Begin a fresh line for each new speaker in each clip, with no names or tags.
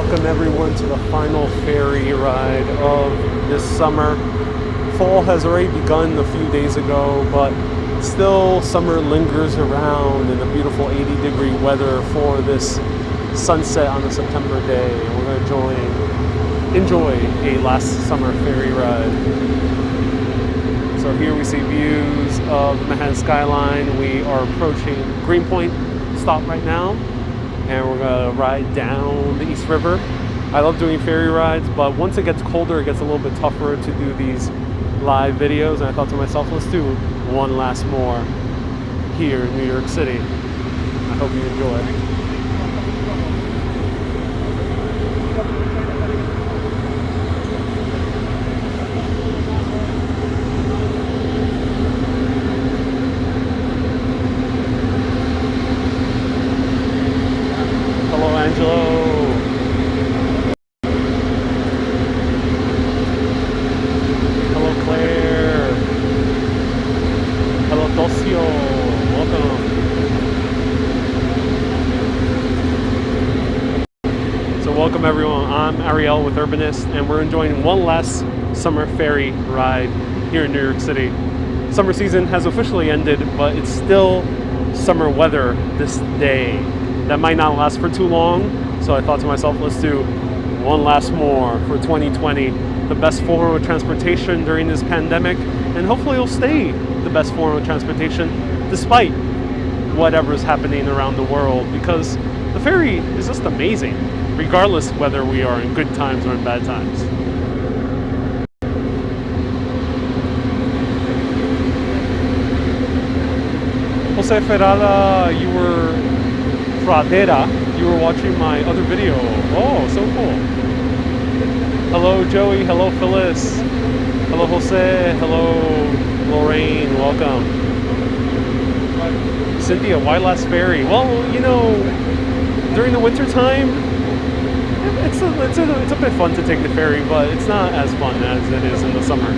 Welcome everyone to the final ferry ride of this summer. Fall has already begun a few days ago, but still summer lingers around in the beautiful 80-degree weather for this sunset on a September day. And we're going to enjoy a last summer ferry ride. So here we see views of the Manhattan skyline. We are approaching Greenpoint Stop right now, and we're gonna ride down the East River. I love doing ferry rides, but once it gets colder, it gets a little bit tougher to do these live videos. And I thought to myself, let's do one last more here in New York City. I hope you enjoy. Welcome everyone, I'm Ariel with Urbanist, and we're enjoying one last summer ferry ride here in New York City. Summer season has officially ended, but it's still summer weather this day. That might not last for too long, so I thought to myself, let's do one last more for 2020. The best form of transportation during this pandemic, and hopefully it'll stay the best form of transportation despite whatever's happening around the world, because the ferry is just amazing, regardless whether we are in good times or in bad times. Jose Ferrada, you were Fradera, you were watching my other video. Oh, so cool. Hello Joey, hello Phyllis, hello Jose, hello Lorraine, welcome. Cynthia, why last ferry? Well, you know, during the winter time, it's a bit fun to take the ferry, but it's not as fun as it is in the summer.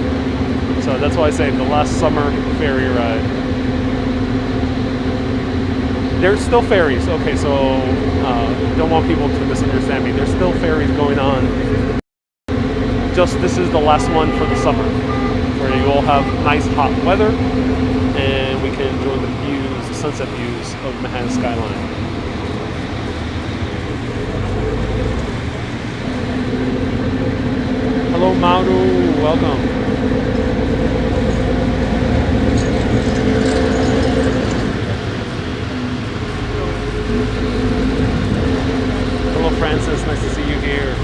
So that's why I say the last summer ferry ride. There's still ferries. Okay, so don't want people to misunderstand me. There's still ferries going on. Just this is the last one for the summer, where you all have nice hot weather, and we can enjoy the views, the sunset views of Manhattan skyline. Hello Mauru, welcome. Hello Francis, nice to see you here.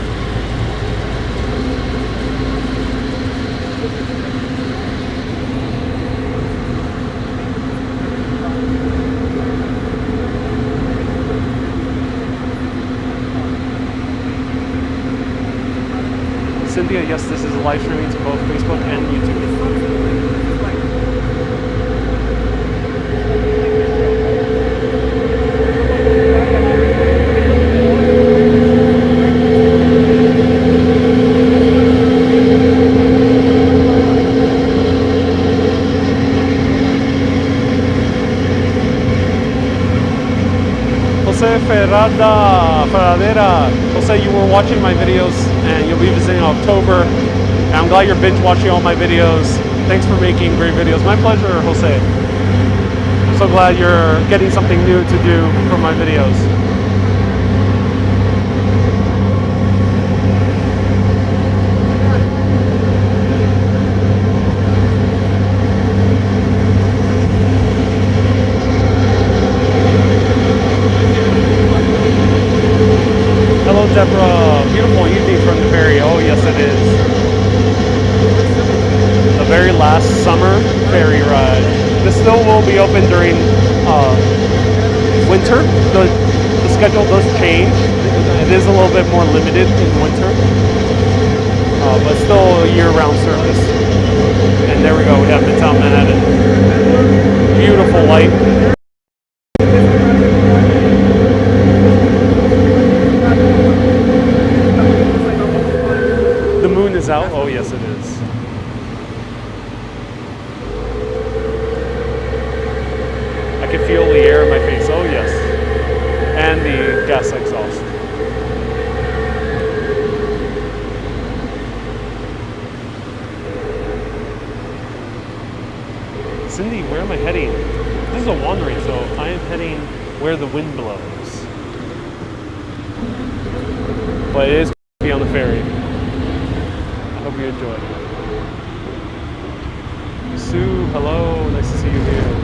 Cynthia, yes, this is live streaming to both Facebook and YouTube. Jose Ferradera. Jose, you were watching my videos and you'll be visiting in October. And I'm glad you're binge watching all my videos. Thanks for making great videos. My pleasure, Jose. I'm so glad you're getting something new to do from my videos. Hello, Deborah. Beautiful evening from the ferry. Oh, yes, it is. The very last summer ferry ride. This still will be open during winter. The schedule does change. It is a little bit more limited in winter, but still a year-round service. And there we go. We have Midtown Manhattan. Beautiful light. Out? Oh yes it is. I can feel the air in my face. Oh yes. And the gas exhaust. am I heading? This is a wandering, so I am heading where the wind blows. But it is going to be on the ferry. I hope you enjoy. Sue, hello. Nice to see you here.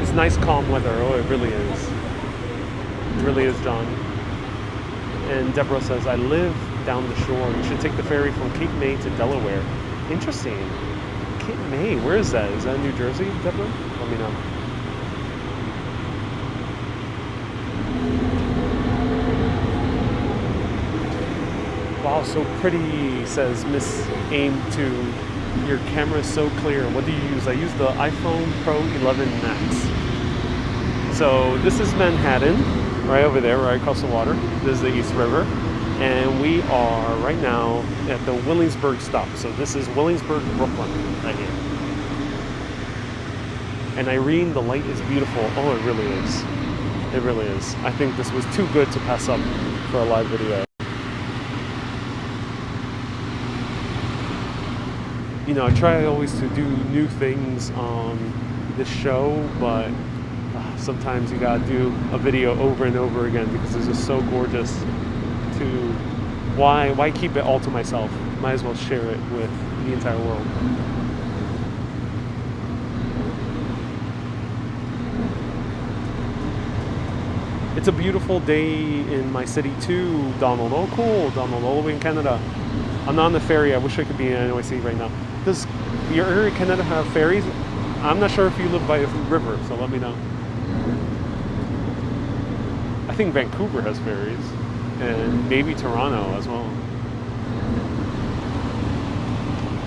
It's nice, calm weather. Oh, it really is. It really is, John. And Deborah says, I live down the shore. You should take the ferry from Cape May to Delaware. Interesting. Cape May, where is that? Is that New Jersey, Deborah? Let me know. Wow, so pretty, says Miss Aim 2. Your camera is so clear. What do you use? I use the iPhone Pro 11 Max. So this is Manhattan, right over there, right across the water. This is the East River. And we are right now at the Williamsburg Stop. So this is Williamsburg, Brooklyn, right here. And Irene, the light is beautiful. Oh, it really is. It really is. I think this was too good to pass up for a live video. You know, I try always to do new things on this show, but sometimes you gotta do a video over and over again because it's just so gorgeous to, why keep it all to myself? Might as well share it with the entire world. It's a beautiful day in my city too, Donald. Oh cool, Donald, all the way in Canada. I'm not on the ferry. I wish I could be in NYC right now. Does your area in Canada have ferries? I'm not sure if you live by a river, so let me know. I think Vancouver has ferries, and maybe Toronto as well.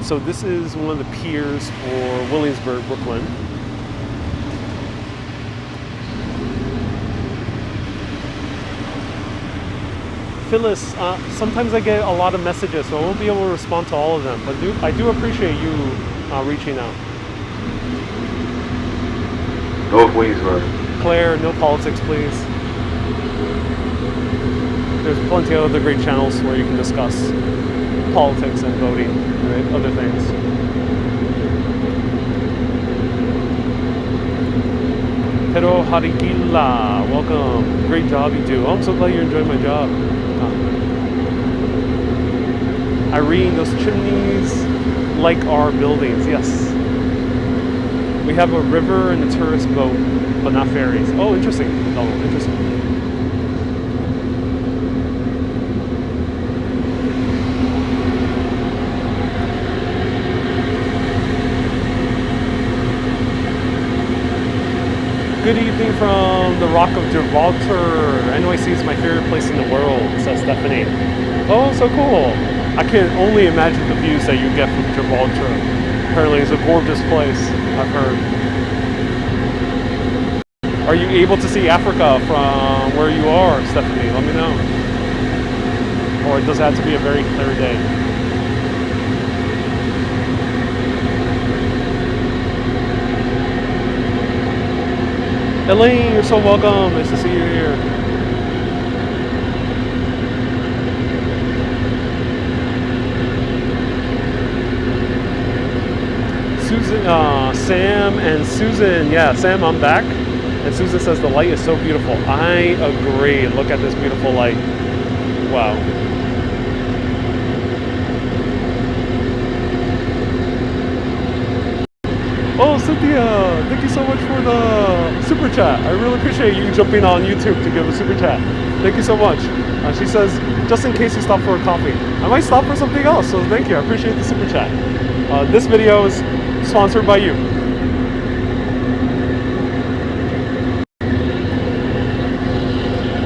So this is one of the piers for Williamsburg, Brooklyn. Phyllis, sometimes I get a lot of messages, so I won't be able to respond to all of them, but I do appreciate you reaching out.
North Williamsburg.
Claire, no politics, please. There's plenty of other great channels where you can discuss politics and voting, right? Other things. Pero Harigila, welcome. Great job you do. Oh, I'm so glad you're enjoying my job. Irene, those chimneys like our buildings, yes. We have a river and a tourist boat, but not ferries. Oh, interesting. Oh, interesting. Good evening from the Rock of Gibraltar. NYC is my favorite place in the world, says Stephanie. Oh, so cool. I can only imagine the views that you get from Gibraltar. Apparently it's a gorgeous place, I've heard. Are you able to see Africa from where you are, Stephanie? Let me know. Or does it have to be a very clear day? Elaine, you're so welcome. Nice to see you here. Susan, Sam and Susan. Yeah, Sam, I'm back. And Susan says the light is so beautiful. I agree. Look at this beautiful light. Wow. Oh, Cynthia, thank you so much for the super chat. I really appreciate you jumping on YouTube to give a super chat. Thank you so much. She says, just in case you stop for a coffee. I might stop for something else, so thank you. I appreciate the super chat. This video is sponsored by you.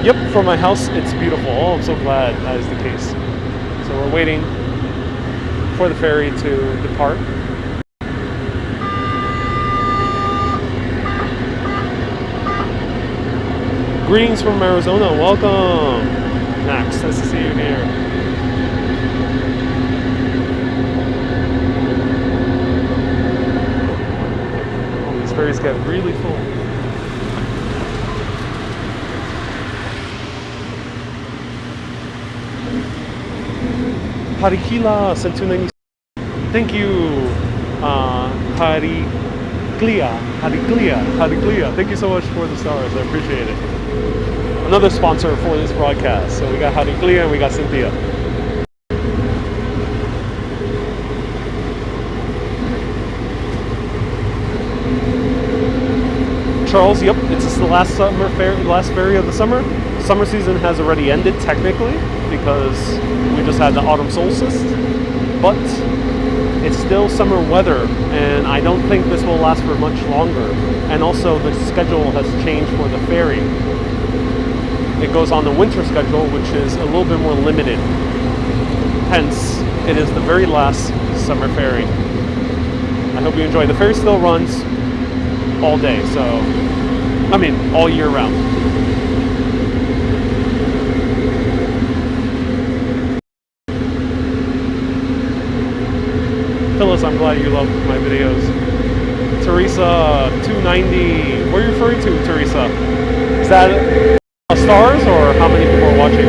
Yep, from my house, it's beautiful. Oh, I'm so glad that is the case. So we're waiting for the ferry to depart. Greetings from Arizona. Welcome, Max. Nice to see you here. Oh, these ferries get really full. Harikila sent 290. Thank you, Hariklia. Thank you so much for the stars. I appreciate it. Another sponsor for this broadcast. So we got Hariklia and we got Cynthia. Charles, yep, it's the last ferry of the summer. Summer season has already ended technically because we just had the autumn solstice, but it's still summer weather, and I don't think this will last for much longer. And also the schedule has changed for the ferry. It goes on the winter schedule, which is a little bit more limited. Hence, it is the very last summer ferry. I hope you enjoy. The ferry still runs all day, so I mean all year round. Phyllis, I'm glad you love my videos. Teresa 290, what are you referring to, Teresa? Is that stars or how many people are watching?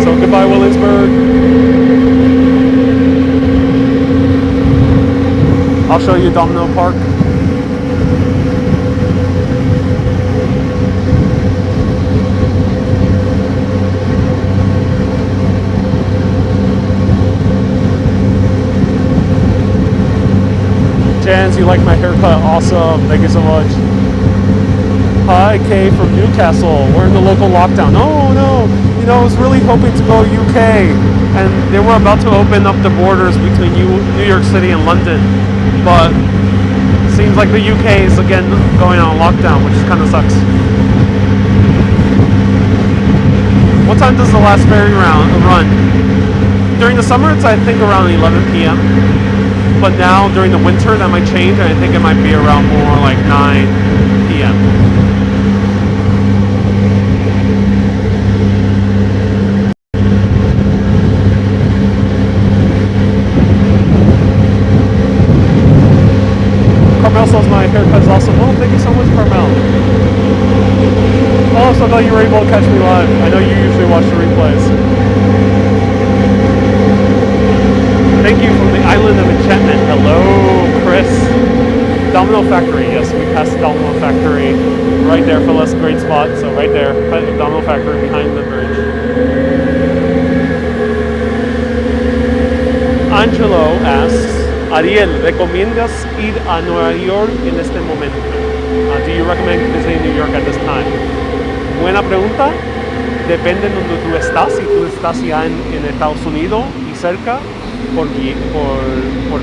So goodbye, Williamsburg. I'll show you Domino Park. Jans, you like my haircut? Awesome. Thank you so much. Hi, Kay from Newcastle. We're in the local lockdown. No. You know, I was really hoping to go UK, and they were about to open up the borders between New York City and London, but it seems like the UK is again going on lockdown, which kind of sucks. What time does the last ferry run? During the summer, it's I think around 11 p.m. But now during the winter, that might change, and I think it might be around more like 9 p.m. Carmel says my haircut is awesome. Oh, thank you so much, Carmel. Oh, so I thought you were able to catch me live. I know you usually watch the replays. Thank you from the island of enchantment. Hello, Chris. Domino Factory. Yes, we passed Domino Factory right there, Phyllis. Great spot. So right there, Domino Factory behind the bridge. Angelo asks, Ariel, ¿recomiendas ir a Nueva York en este momento? Do you recommend visiting New York at this time? Buena pregunta. Depende de donde tú estás. Si tú estás ya en Estados Unidos y cerca, por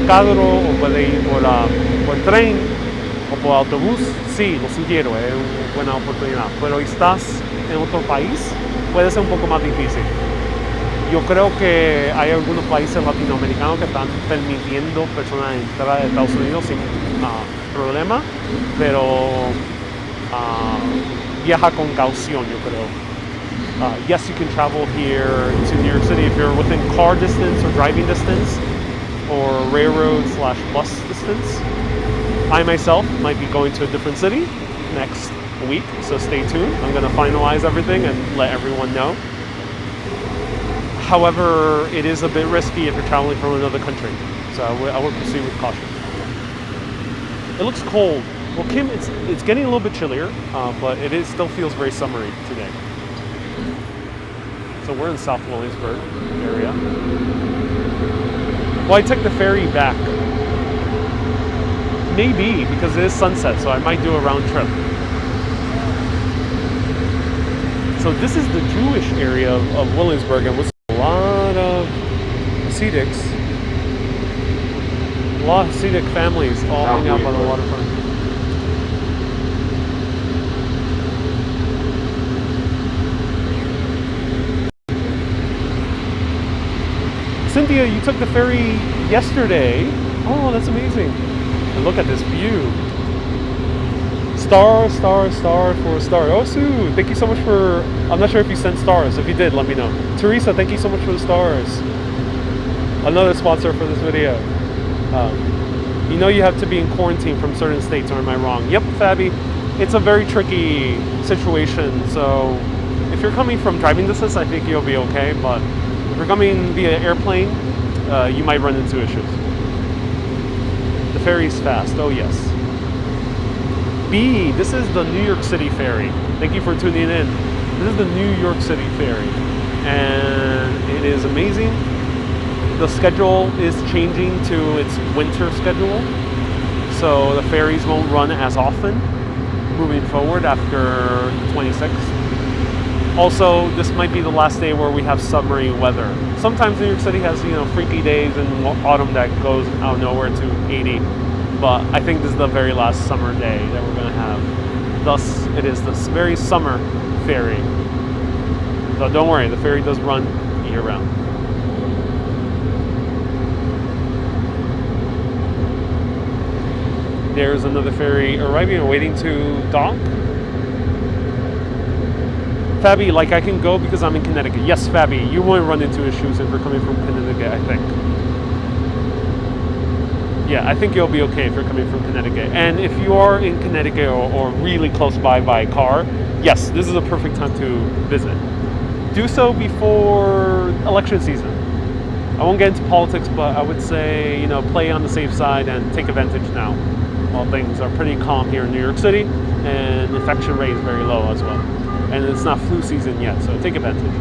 carro o puede ir por tren o por autobús, sí, lo sugiero, es una buena oportunidad. Pero estás en otro país, puede ser un poco más difícil. Yo creo que hay algunos países latinoamericanos que están permitiendo personas entrar a Estados Unidos sin problema, pero viaja con caución, yo creo. Yes, you can travel here to New York City if you're within car distance or driving distance or railroad/bus distance. I myself might be going to a different city next week, so stay tuned. I'm going to finalize everything and let everyone know. However, it is a bit risky if you're traveling from another country, so I would proceed with caution. It looks cold. Well, Kim, it's getting a little bit chillier, but it still feels very summery today. So we're in South Williamsburg area. Well, I took the ferry back. Maybe, because it is sunset, so I might do a round trip. So this is the Jewish area of Williamsburg, and with a lot of Hasidics. A lot of Hasidic families all hang out by the waterfront. Cynthia, you took the ferry yesterday. Oh, that's amazing. And look at this view. Star for a star. Oh, Sue, thank you so much for... I'm not sure if you sent stars. If you did, let me know. Teresa, thank you so much for the stars. Another sponsor for this video. You know you have to be in quarantine from certain states, or am I wrong? Yep, Fabi. It's a very tricky situation. So if you're coming from driving distance, I think you'll be okay. But If you're coming via airplane, you might run into issues. The ferry's fast. Oh yes. B, this is the New York City ferry. Thank you for tuning in. This is the New York City ferry, and it is amazing. The schedule is changing to its winter schedule, so the ferries won't run as often moving forward after the 26th. Also, this might be the last day where we have summery weather. Sometimes New York City has, freaky days in autumn that goes out of nowhere to 80. But I think this is the very last summer day that we're going to have. Thus, it is this very summer ferry. So don't worry, the ferry does run year-round. There's another ferry arriving and waiting to dock. Fabi, like I can go because I'm in Connecticut. Yes, Fabi, you won't run into issues if you're coming from Connecticut, I think. Yeah, I think you'll be okay if you're coming from Connecticut. And if you are in Connecticut or really close by car, yes, this is a perfect time to visit. Do so before election season. I won't get into politics, but I would say, play on the safe side and take advantage now, while things are pretty calm here in New York City, and infection rate is very low as well. And it's not flu season yet, so take advantage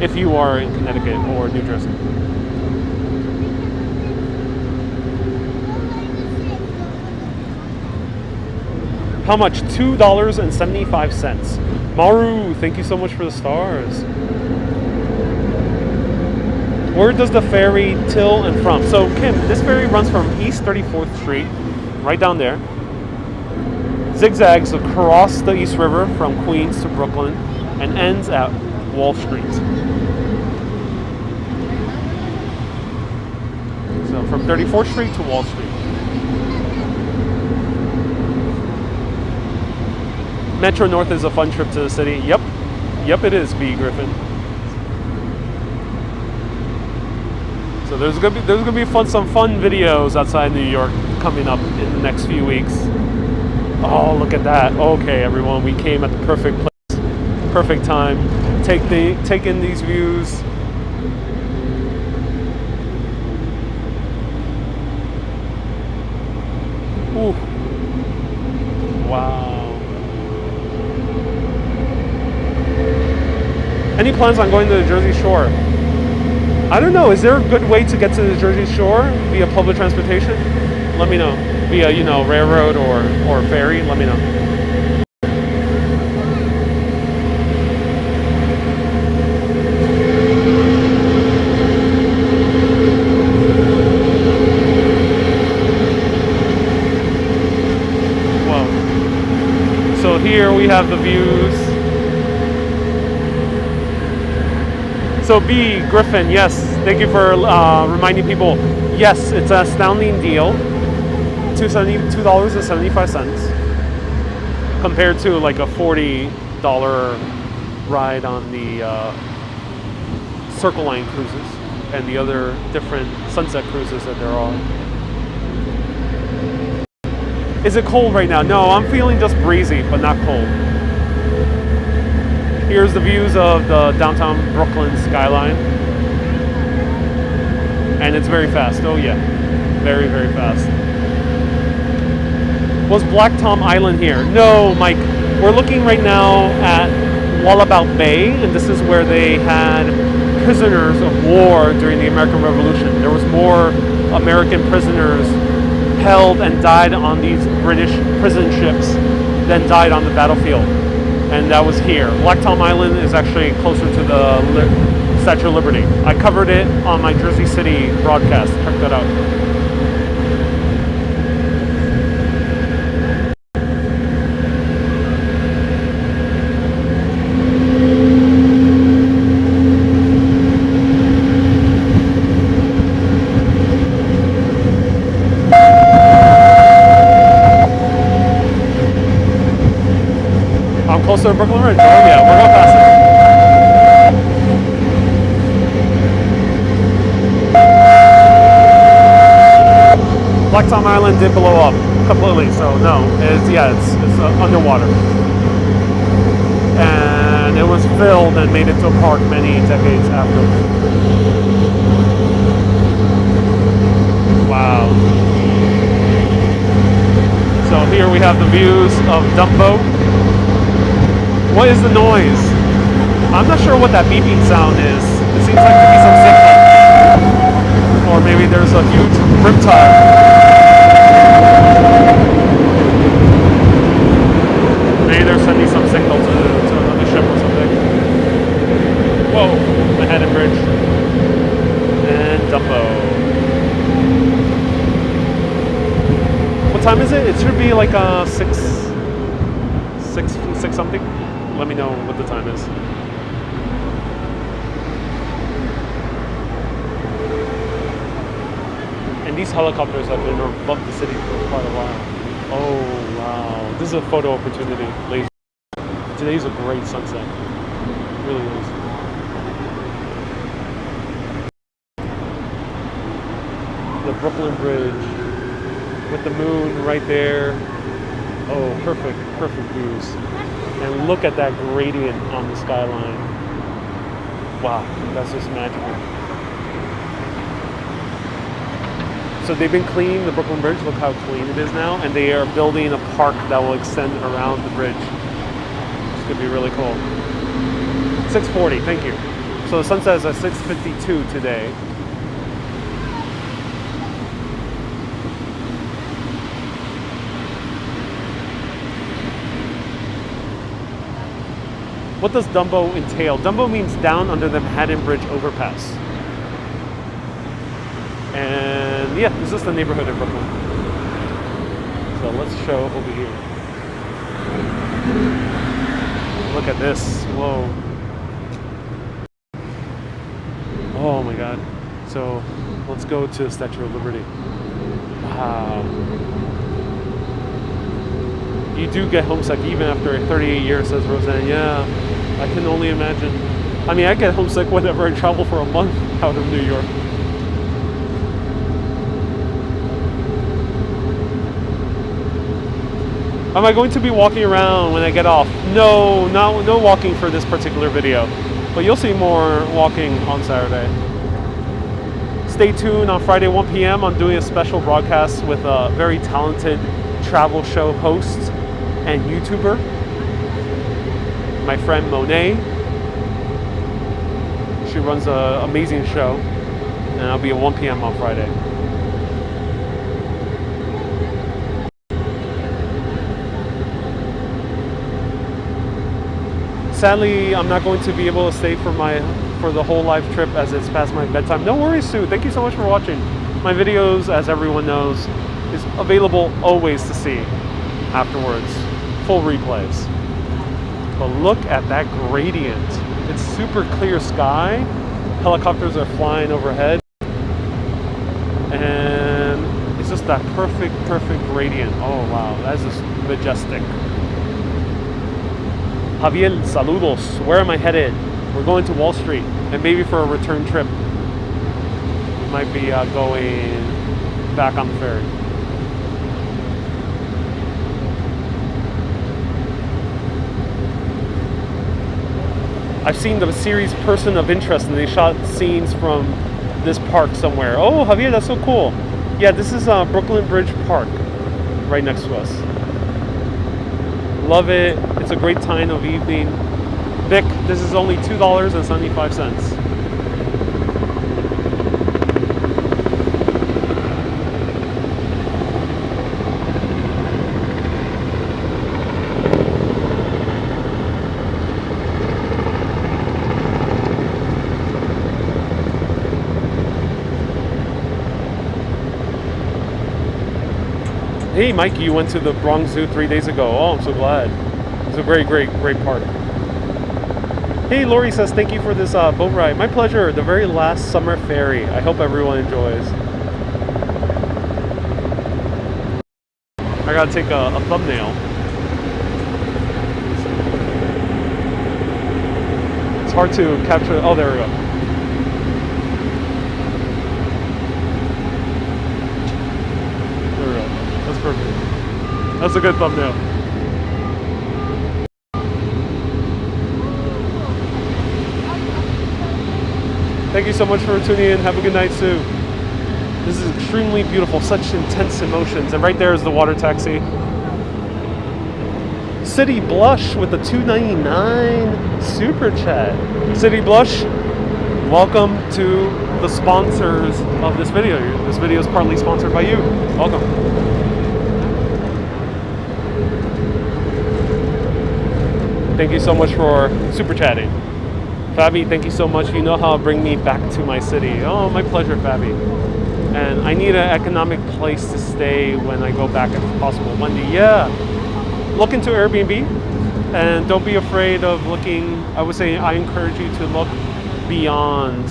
if you are in Connecticut or New Jersey. How much? $2.75. Maru, thank you so much for the stars. Where does the ferry till and from? So Kim, this ferry runs from East 34th Street, right down there. Zigzags across the East River from Queens to Brooklyn and ends at Wall Street. So from 34th Street to Wall Street. Metro North is a fun trip to the city. Yep, it is, B. Griffin. So there's gonna be some fun videos outside New York coming up in the next few weeks. Oh, look at that. Okay, everyone, we came at the perfect place, perfect time. Take in these views. Ooh. Wow. Any plans on going to the Jersey Shore? I don't know. Is there a good way to get to the Jersey Shore via public transportation? Let me know. Via, railroad or ferry, let me know. Whoa. So here we have the views. So B, Griffin, yes, thank you for reminding people. Yes, it's an astounding deal. $2.75 compared to like a $40 ride on the Circle Line cruises and the other different sunset cruises that there are. Is it cold right now? No, I'm feeling just breezy, but not cold. Here's the views of the downtown Brooklyn skyline. And it's very fast. Oh yeah, very, very fast. Was Black Tom Island here? No, Mike. We're looking right now at Wallabout Bay, and this is where they had prisoners of war during the American Revolution. There was more American prisoners held and died on these British prison ships than died on the battlefield. And that was here. Black Tom Island is actually closer to the Statue of Liberty. I covered it on my Jersey City broadcast. Check that out. Close to Brooklyn Bridge. Oh yeah, we're going past it. Black Tom Island did blow up completely, so no, it's underwater, and it was filled and made into a park many decades after. Wow. So here we have the views of Dumbo. What is the noise? I'm not sure what that beeping sound is. It seems like to be some signal. Or maybe there's a huge riptide. Maybe they're sending some signal to another ship or something. Whoa, Manhattan Bridge. And Dumbo. What time is it? It should be like 6 something. Let me know what the time is. And these helicopters have been above the city for quite a while. Oh wow, this is a photo opportunity, ladies. Today's a great sunset. It really is. The Brooklyn Bridge with the moon right there. Oh, perfect views. And look at that gradient on the skyline. Wow, that's just magical. So they've been cleaning the Brooklyn Bridge. Look how clean it is now. And they are building a park that will extend around the bridge. This could be really cool. 6:40, thank you. So the sunset is at 6:52 today. What does Dumbo entail? Dumbo means down under the Manhattan Bridge overpass. And yeah, this is the neighborhood of Brooklyn. So let's show over here. Look at this. Whoa. Oh my God. So let's go to the Statue of Liberty. Wow. You do get homesick even after 38 years, says Roseanne. Yeah, I can only imagine. I mean, I get homesick whenever I travel for a month out of New York. Am I going to be walking around when I get off? No, no walking for this particular video. But you'll see more walking on Saturday. Stay tuned on Friday 1 p.m. I'm doing a special broadcast with a very talented travel show host and YouTuber, my friend Monet. She runs an amazing show, and I'll be at 1 p.m. on Friday. Sadly, I'm not going to be able to stay for the whole live trip as it's past my bedtime. No worries, Sue. Thank you so much for watching. My videos, as everyone knows, is available always to see afterwards. Full replays. But look at that gradient. It's super clear sky. Helicopters are flying overhead. And it's just that perfect gradient. Oh wow, that's just majestic. Javier, saludos. Where am I headed? We're going to Wall Street, and maybe for a return trip. We might be going back on the ferry. I've seen the series Person of Interest, and they shot scenes from this park somewhere. Oh, Javier, that's so cool. Yeah, this is Brooklyn Bridge Park, right next to us. Love it. It's a great time of evening. Vic, this is only $2.75. Hey, Mikey, you went to the Bronx Zoo 3 days ago. Oh, I'm so glad. It's a great park. Hey, Lori says, thank you for this boat ride. My pleasure. The very last summer ferry. I hope everyone enjoys. I gotta take a thumbnail. It's hard to capture. Oh, there we go. That's perfect. That's a good thumbnail. you so much for tuning in. Have a good night, Sue. This is extremely beautiful. Such intense emotions. And right there is the water taxi. City Blush with the $2.99 super chat. City Blush, welcome to the sponsors of this video. This video is partly sponsored by you. Welcome. Thank you so much for super chatting. Fabi, thank you so much. You know how to bring me back to my city. Oh, my pleasure, Fabi. And I need an economic place to stay when I go back if possible. Wendy, yeah. Look into Airbnb and don't be afraid of looking. I would say I encourage you to look beyond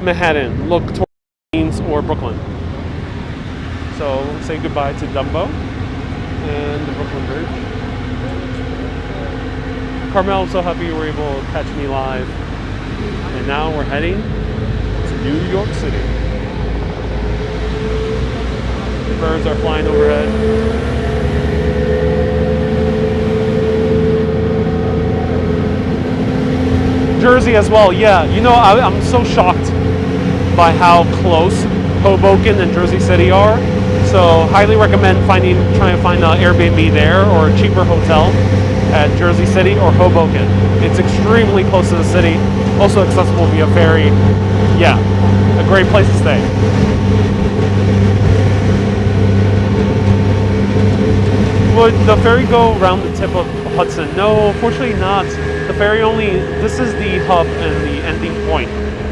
Manhattan. Look towards Queens or Brooklyn. So say goodbye to Dumbo and the Brooklyn Bridge. Carmel, I'm so happy you were able to catch me live. And now we're heading to New York City. The birds are flying overhead. Jersey as well, yeah. You know, I'm so shocked by how close Hoboken and Jersey City are. So highly recommend trying to find an Airbnb there or a cheaper hotel at Jersey City or Hoboken. It's extremely close to the city, also accessible via ferry. Yeah, a great place to stay. Would the ferry go around the tip of Hudson? No, fortunately not. The ferry this is the hub and the ending point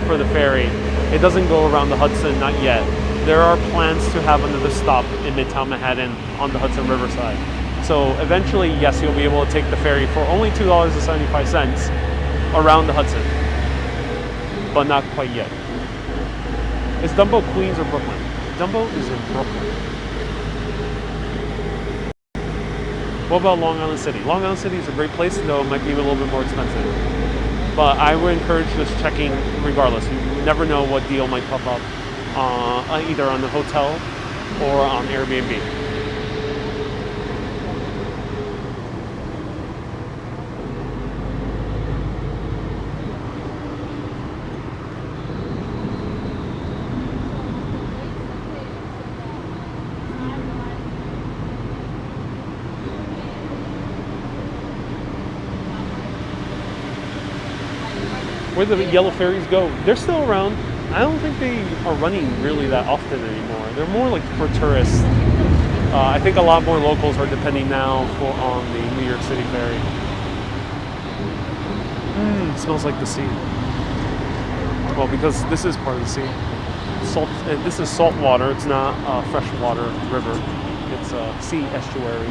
for the ferry. It doesn't go around the Hudson, not yet. There are plans to have another stop in Midtown Manhattan on the Hudson Riverside. So eventually, yes, you'll be able to take the ferry for only $2.75 around the Hudson, but not quite yet. Is Dumbo Queens or Brooklyn? Dumbo is in Brooklyn. What about Long Island City? Long Island City is a great place, though it might be a little bit more expensive. But I would encourage just checking regardless. You never know what deal might pop up either on the hotel or on Airbnb. Where the yellow ferries go, they're still around. I don't think they are running really that often anymore. They're more like for tourists. I think a lot more locals are depending now on the New York City ferry. It smells like the sea. Well, because this is part of the sea. This is salt water. It's not a freshwater river. It's a sea estuary.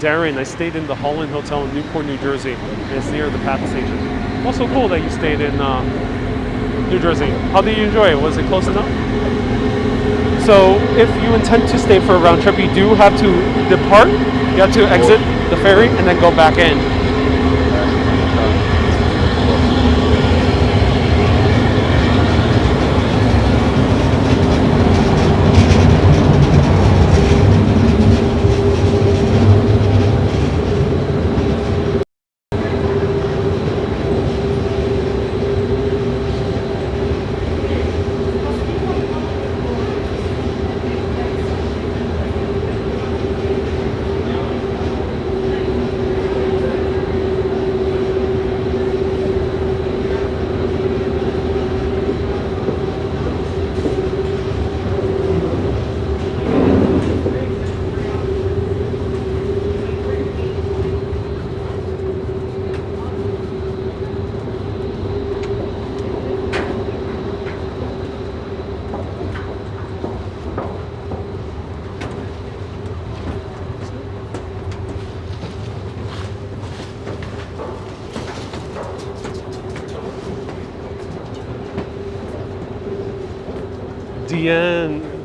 Darren, I stayed in the Holland Hotel in Newport, New Jersey. And it's near the PATH station. Also cool that you stayed in New Jersey. How did you enjoy it? Was it close enough? So if you intend to stay for a round trip, you do have to depart. You have to exit the ferry and then go back in.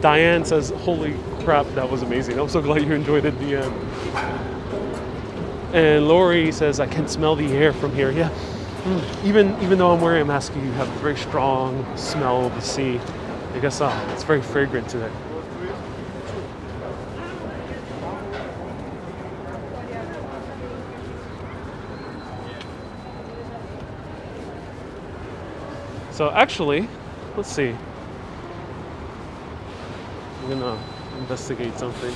Diane says, holy crap, that was amazing. I'm so glad you enjoyed it, Diane. And Lori says, I can smell the air from here. Yeah, even though I'm wearing a mask, you have a very strong smell of the sea. I guess it's very fragrant today. So actually, let's see. I'm gonna investigate something.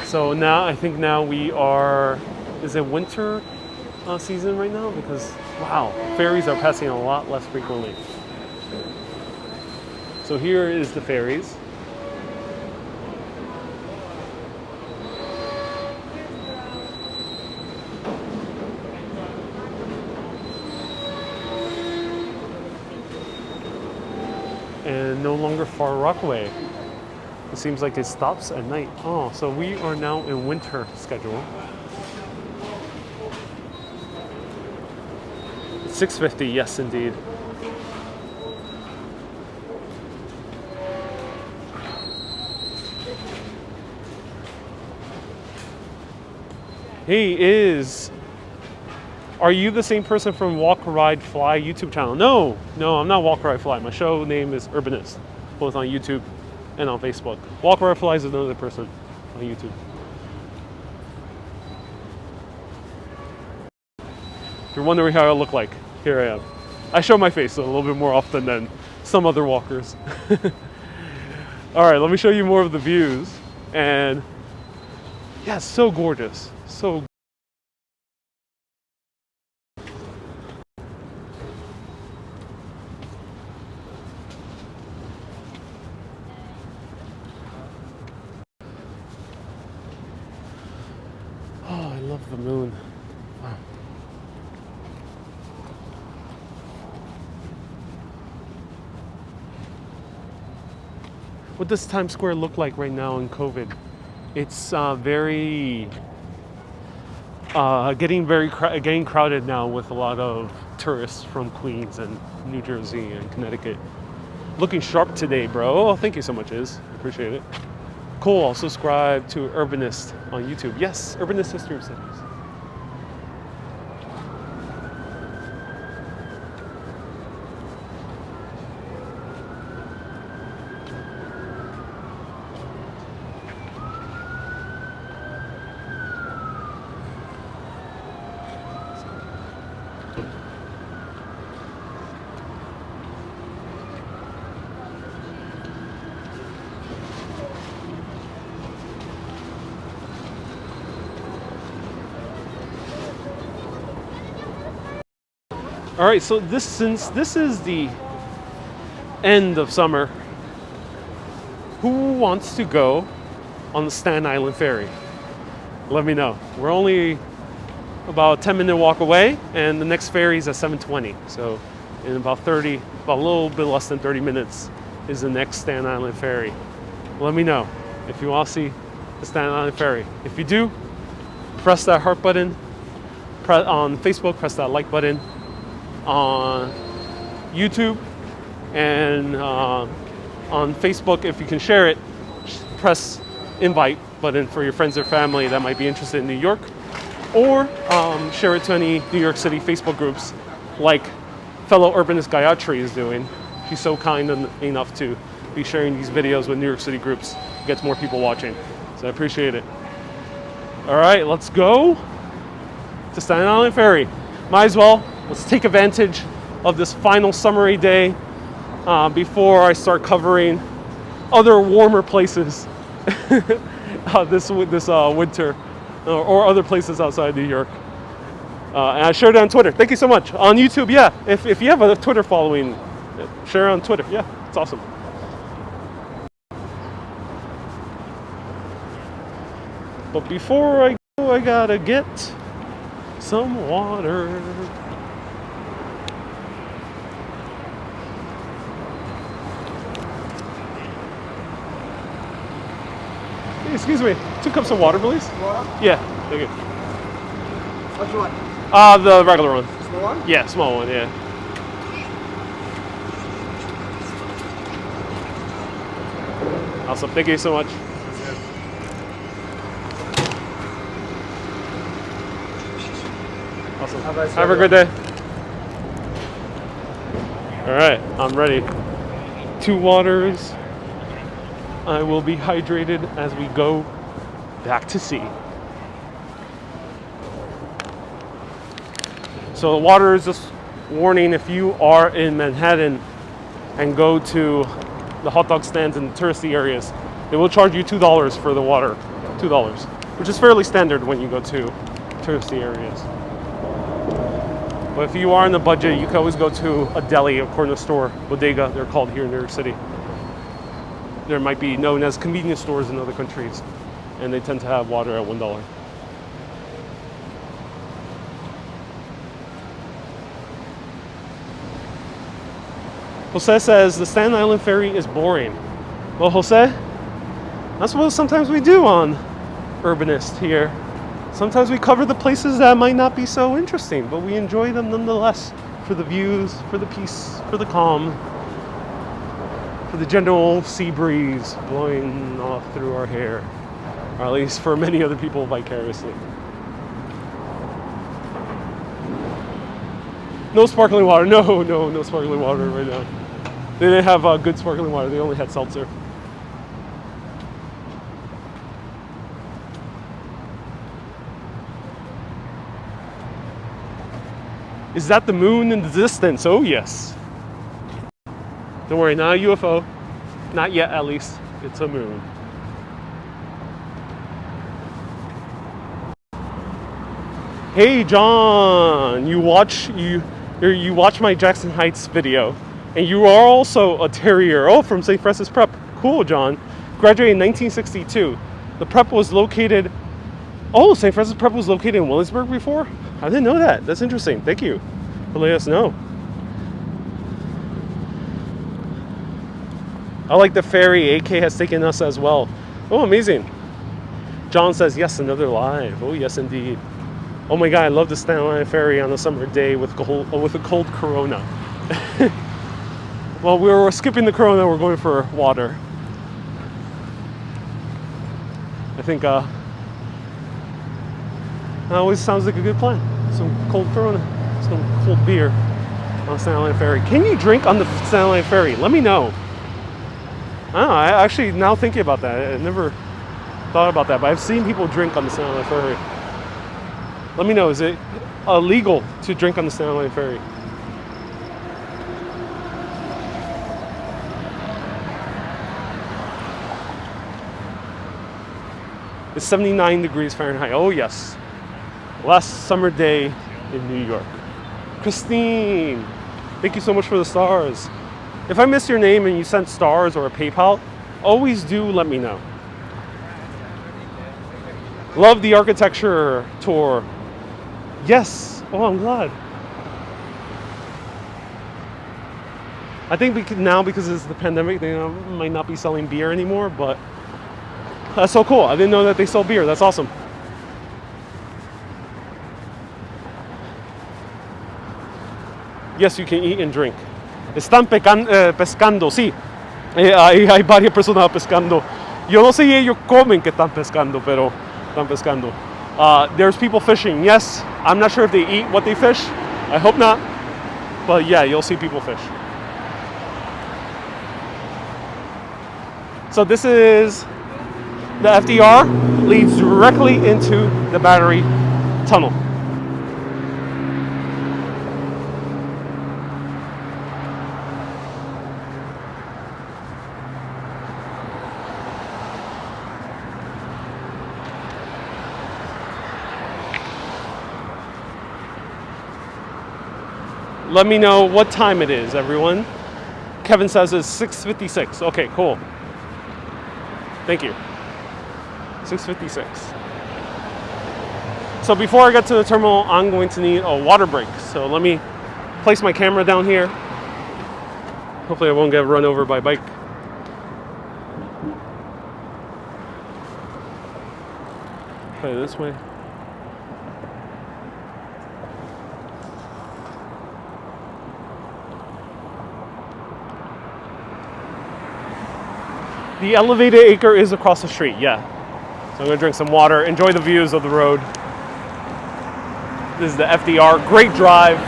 So now, I think now we are, is it winter season right now? Because, wow, ferries are passing a lot less frequently. So here is the ferries. And no longer Far Rockaway. It seems like it stops at night. Oh, so we are now in winter schedule. 6:50, yes indeed. Hey, are you the same person from Walk, Ride, Fly YouTube channel? No, I'm not Walk, Ride, Fly. My show name is Urbanist, both on YouTube and on Facebook. Walk, Ride, Fly is another person on YouTube. If you're wondering how I look like, here I am. I show my face a little bit more often than some other walkers. All right, let me show you more of the views. And yeah, it's so gorgeous. So oh, I love the moon. Wow. What does Times Square look like right now in COVID? It's getting crowded now with a lot of tourists from Queens and New Jersey and Connecticut. Looking sharp today, bro. Oh, thank you so much, Iz. Appreciate it. Cool. I'll subscribe to Urbanist on YouTube. Yes, Urbanist History of Cities. All right, so since this is the end of summer, who wants to go on the Staten Island Ferry? Let me know. We're only about a 10-minute walk away, and the next ferry is at 7:20. So in about a little bit less than 30 minutes is the next Staten Island Ferry. Let me know if you want to see the Staten Island Ferry. If you do, press that heart button. On Facebook, press that like button. On YouTube and on Facebook, if you can share it, press invite button for your friends or family that might be interested in New York, or share it to any New York City Facebook groups like fellow urbanist Gayatri is doing. She's so kind enough to be sharing these videos with New York City groups. It gets more people watching, so I appreciate it. All right, let's go to Staten Island Ferry. Might as well. Let's take advantage of this final summery day before I start covering other warmer places this winter, or other places outside New York. And I shared it on Twitter. Thank you so much. On YouTube, yeah. If you have a Twitter following, share it on Twitter. Yeah, it's awesome. But before I go, I gotta get some water. Excuse me, 2 cups of water, please. Water? Yeah, thank you.
Which one?
The regular one.
Small one?
Yeah, small one, yeah. Awesome, thank you so much. Awesome.
Have a nice
Have a
day.
good day. All right, I'm ready. 2 waters. I will be hydrated as we go back to sea. So the water is just warning, if you are in Manhattan and go to the hot dog stands in the touristy areas, they will charge you $2 for the water. $2, which is fairly standard when you go to touristy areas. But if you are on the budget, you can always go to a deli, a corner store, bodega, they're called here in New York City. There might be known as convenience stores in other countries, and they tend to have water at $1. Jose says the Staten Island Ferry is boring. Well, Jose, that's what sometimes we do on Urbanist here. Sometimes we cover the places that might not be so interesting, but we enjoy them nonetheless for the views, for the peace, for the calm, for the gentle sea breeze blowing off through our hair, or at least for many other people vicariously. No sparkling water. No sparkling water right now. They didn't have good sparkling water. They only had seltzer. Is that the moon in the distance? Oh, yes. Don't worry, not a UFO. Not yet, at least. It's a moon. Hey, John, you watch my Jackson Heights video, and you are also a terrier. Oh, from St. Francis Prep. Cool, John. Graduated in 1962. The prep was located. Oh, St. Francis Prep was located in Williamsburg before? I didn't know that. That's interesting. Thank you for letting us know. I like the ferry. AK has taken us as well. Oh, amazing. John says, yes, another live. Oh, yes, indeed. Oh my God, I love the Staten Island Ferry on a summer day with a cold Corona. Well, we were skipping the Corona. We're going for water. I think that always sounds like a good plan. Some cold Corona, some cold beer on the Staten Island Ferry. Can you drink on the Staten Island Ferry? Let me know. I don't know, I actually, now thinking about that, I never thought about that, but I've seen people drink on the Staten Island Ferry. Let me know, is it illegal to drink on the Staten Island Ferry? It's 79 degrees Fahrenheit. Oh, yes. Last summer day in New York. Christine, thank you so much for the stars. If I missed your name and you sent stars or a PayPal, always do let me know. Love the architecture tour. Yes. Oh, I'm glad. I think now because it's the pandemic, they might not be selling beer anymore, but that's so cool. I didn't know that they sell beer. That's awesome. Yes, you can eat and drink. Están pescando, sí. Hay varias personas pescando. Yo no sé si ellos comen que están pescando, pero están pescando. There's people fishing. Yes, I'm not sure if they eat what they fish. I hope not. But yeah, you'll see people fish. So this is the FDR, leads directly into the Battery Tunnel. Let me know what time it is, everyone. Kevin says it's 6:56. Okay, cool. Thank you. 6:56. So before I get to the terminal, I'm going to need a water break. So let me place my camera down here. Hopefully I won't get run over by a bike. Play this way. The elevated acre is across the street, yeah. So I'm gonna drink some water, enjoy the views of the road. This is the FDR. Great drive.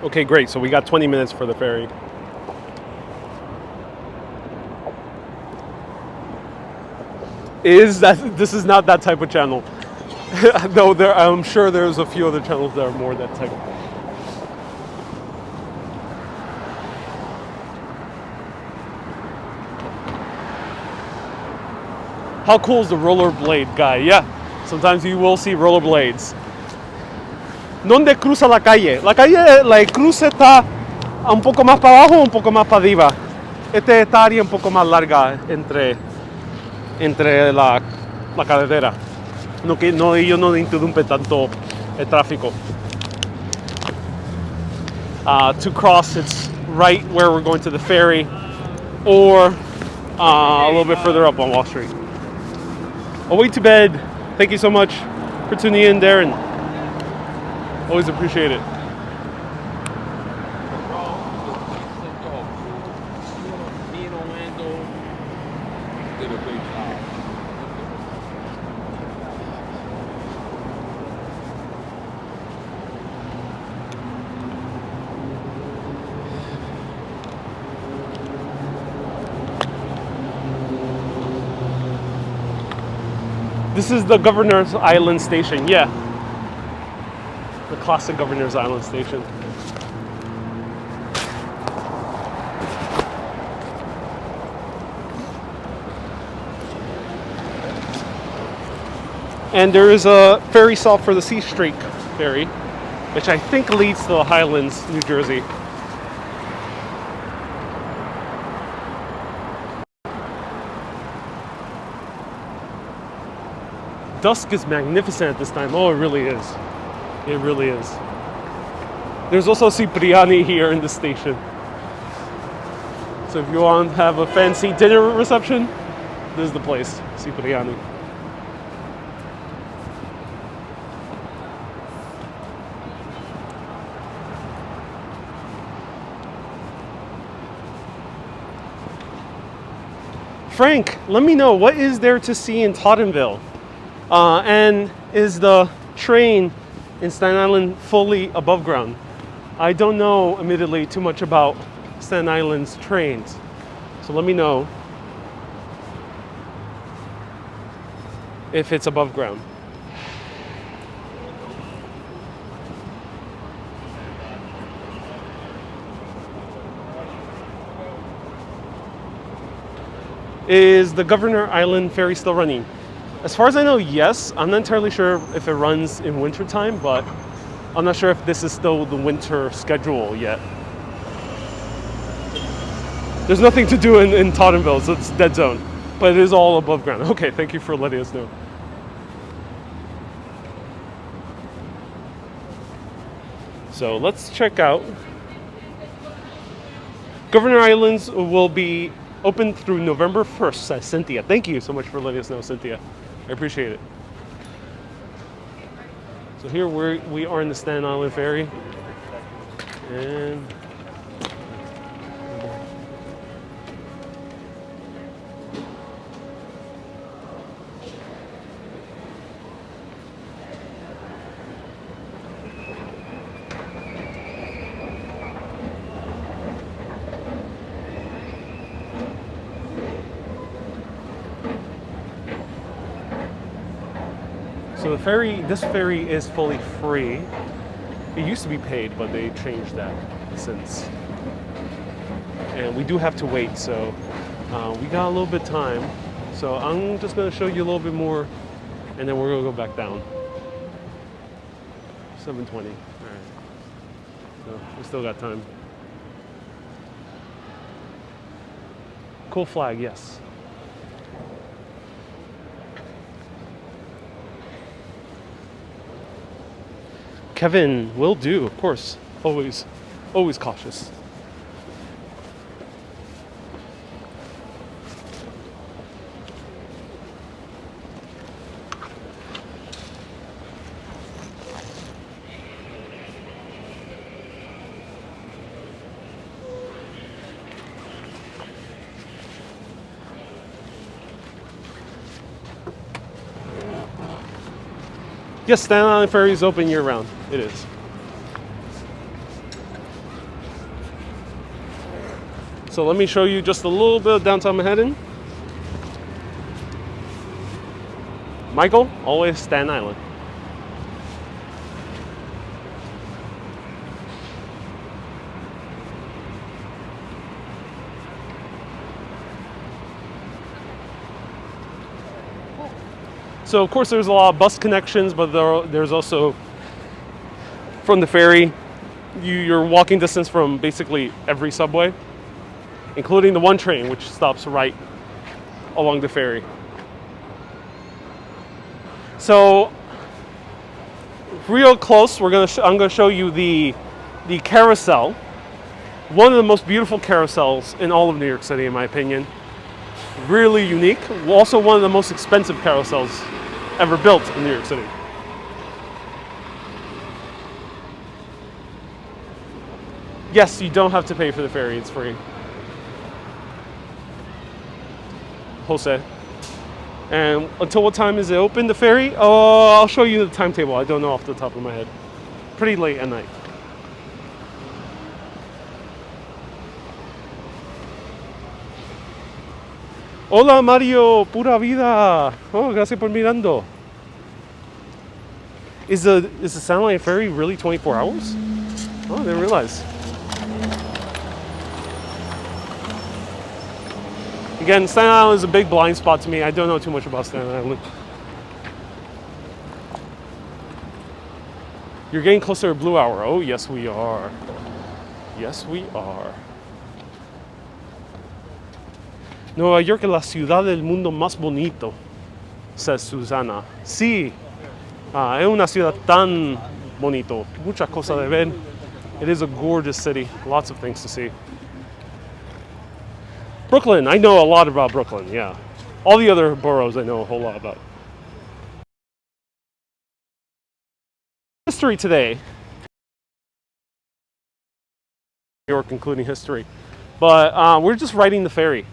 Okay, great. So we got 20 minutes for the ferry. This is not that type of channel. No, I'm sure there's a few other channels that are more that type. How cool is the rollerblade guy? Yeah, sometimes you will see rollerblades. ¿Dónde cruza la calle? La calle, la cruce está un poco más para abajo, un poco más para arriba. Esta área un poco más larga entre la carretera. Ellos no interrumpen tanto el tráfico. To cross, it's right where we're going to the ferry, or a little bit further up on Wall Street. Away to bed. Thank you so much for tuning in, Darren. Always appreciate it.
Me and Orlando did a great job.
This is the Governor's Island station. Yeah. The classic Governor's Island station. And there is a ferry stop for the Sea Streak ferry, which I think leads to the Highlands, New Jersey. Dusk is magnificent at this time. Oh, it really is. It really is. There's also Cipriani here in the station. So if you want to have a fancy dinner reception, this is the place, Cipriani. Frank, let me know, what is there to see in Tottenville? And is the train in Staten Island fully above ground? I don't know, admittedly, too much about Staten Island's trains. So let me know if it's above ground. Is the Governor Island ferry still running? As far as I know, yes. I'm not entirely sure if it runs in wintertime, but I'm not sure if this is still the winter schedule yet. There's nothing to do in Tottenville, so it's dead zone. But it is all above ground. Okay, thank you for letting us know. So let's check out. Governor Islands will be open through November 1st, says Cynthia. Thank you so much for letting us know, Cynthia. I appreciate it. So here we are in the Staten Island Ferry. And so this ferry is fully free. It used to be paid, but they changed that since. And we do have to wait, so we got a little bit of time. So I'm just gonna show you a little bit more, and then we're gonna go back down. 7:20, all right. So we still got time. Cool flag, yes. Kevin, will do, of course. Always cautious. Yes, Staten Island Ferry is open year-round. It is. So let me show you just a little bit of downtown Manhattan. Michael, always Staten Island. So of course there's a lot of bus connections, but there's also from the ferry, you're walking distance from basically every subway, including the one train which stops right along the ferry. So real close, I'm gonna show you the carousel. One of the most beautiful carousels in all of New York City, in my opinion. Really unique. Also one of the most expensive carousels ever built in New York City. Yes, you don't have to pay for the ferry, it's free. Jose. And until what time is it open, the ferry? Oh, I'll show you the timetable. I don't know off the top of my head. Pretty late at night. Hola Mario, pura vida. Oh, gracias por mirando. Is the Satellite Ferry really 24 hours? Oh, I didn't realize. Again, Staten Island is a big blind spot to me. I don't know too much about Staten Island. You're getting closer to Blue Hour. Oh, yes we are. Yes we are. Nueva York es la ciudad del mundo más bonito, says Susana. Sí, es una ciudad tan bonito. Muchas cosas de ver. It is a gorgeous city. Lots of things to see. Brooklyn, I know a lot about Brooklyn, yeah. All the other boroughs I know a whole lot about. History today. New York, including history. But we're just riding the ferry.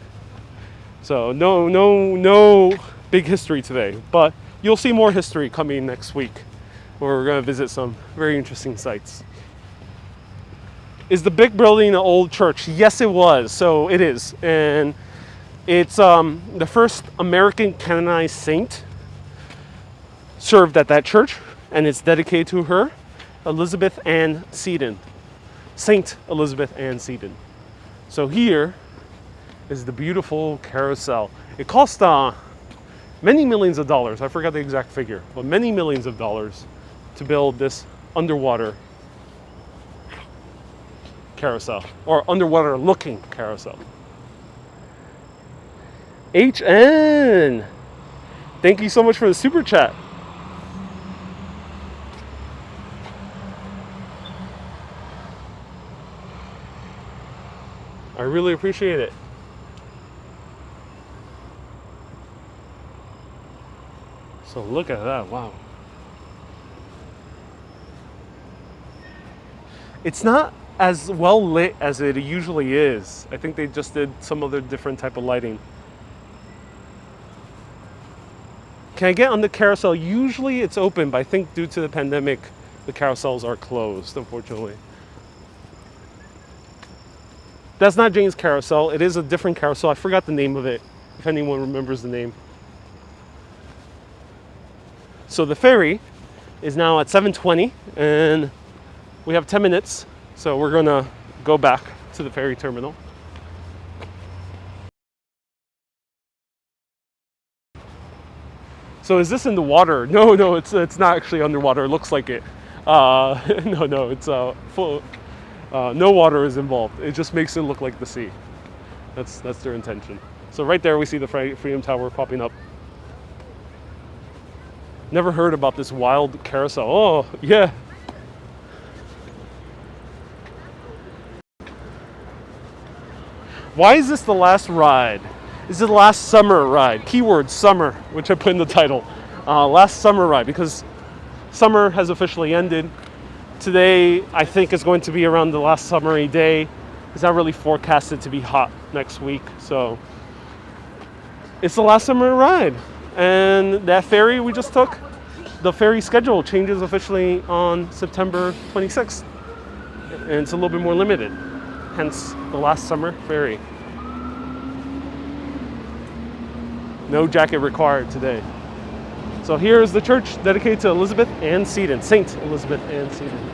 So no big history today, but you'll see more history coming next week, where we're going to visit some very interesting sites. Is the big building an old church? Yes, it was. So it is, and it's the first American canonized saint served at that church, and it's dedicated to her, Elizabeth Ann Seton, Saint Elizabeth Ann Seton. So here is the beautiful carousel. It cost many millions of dollars. I forgot the exact figure, but many millions of dollars to build this underwater carousel, or underwater looking carousel. HN, thank you so much for the super chat. I really appreciate it. So look at that, wow. It's not as well lit as it usually is. I think they just did some other different type of lighting. Can I get on the carousel? Usually it's open, but I think due to the pandemic, the carousels are closed, unfortunately. That's not Jane's carousel. It is a different carousel. I forgot the name of it, if anyone remembers the name. So the ferry is now at 7:20, and we have 10 minutes. So we're gonna go back to the ferry terminal. So is this in the water? No, it's not actually underwater. It looks like it. No, it's full. No water is involved. It just makes it look like the sea. That's their intention. So right there we see the Freedom Tower popping up. Never heard about this wild carousel. Oh, yeah. Why is this the last ride? This is the last summer ride. Keyword summer, which I put in the title. Last summer ride, because summer has officially ended. Today, I think, is going to be around the last summery day. It's not really forecasted to be hot next week, so it's the last summer ride. And that ferry we just took, the ferry schedule changes officially on September 26th. And it's a little bit more limited, hence the last summer ferry. No jacket required today. So here is the church dedicated to Elizabeth Ann Seton, Saint Elizabeth Ann Seton.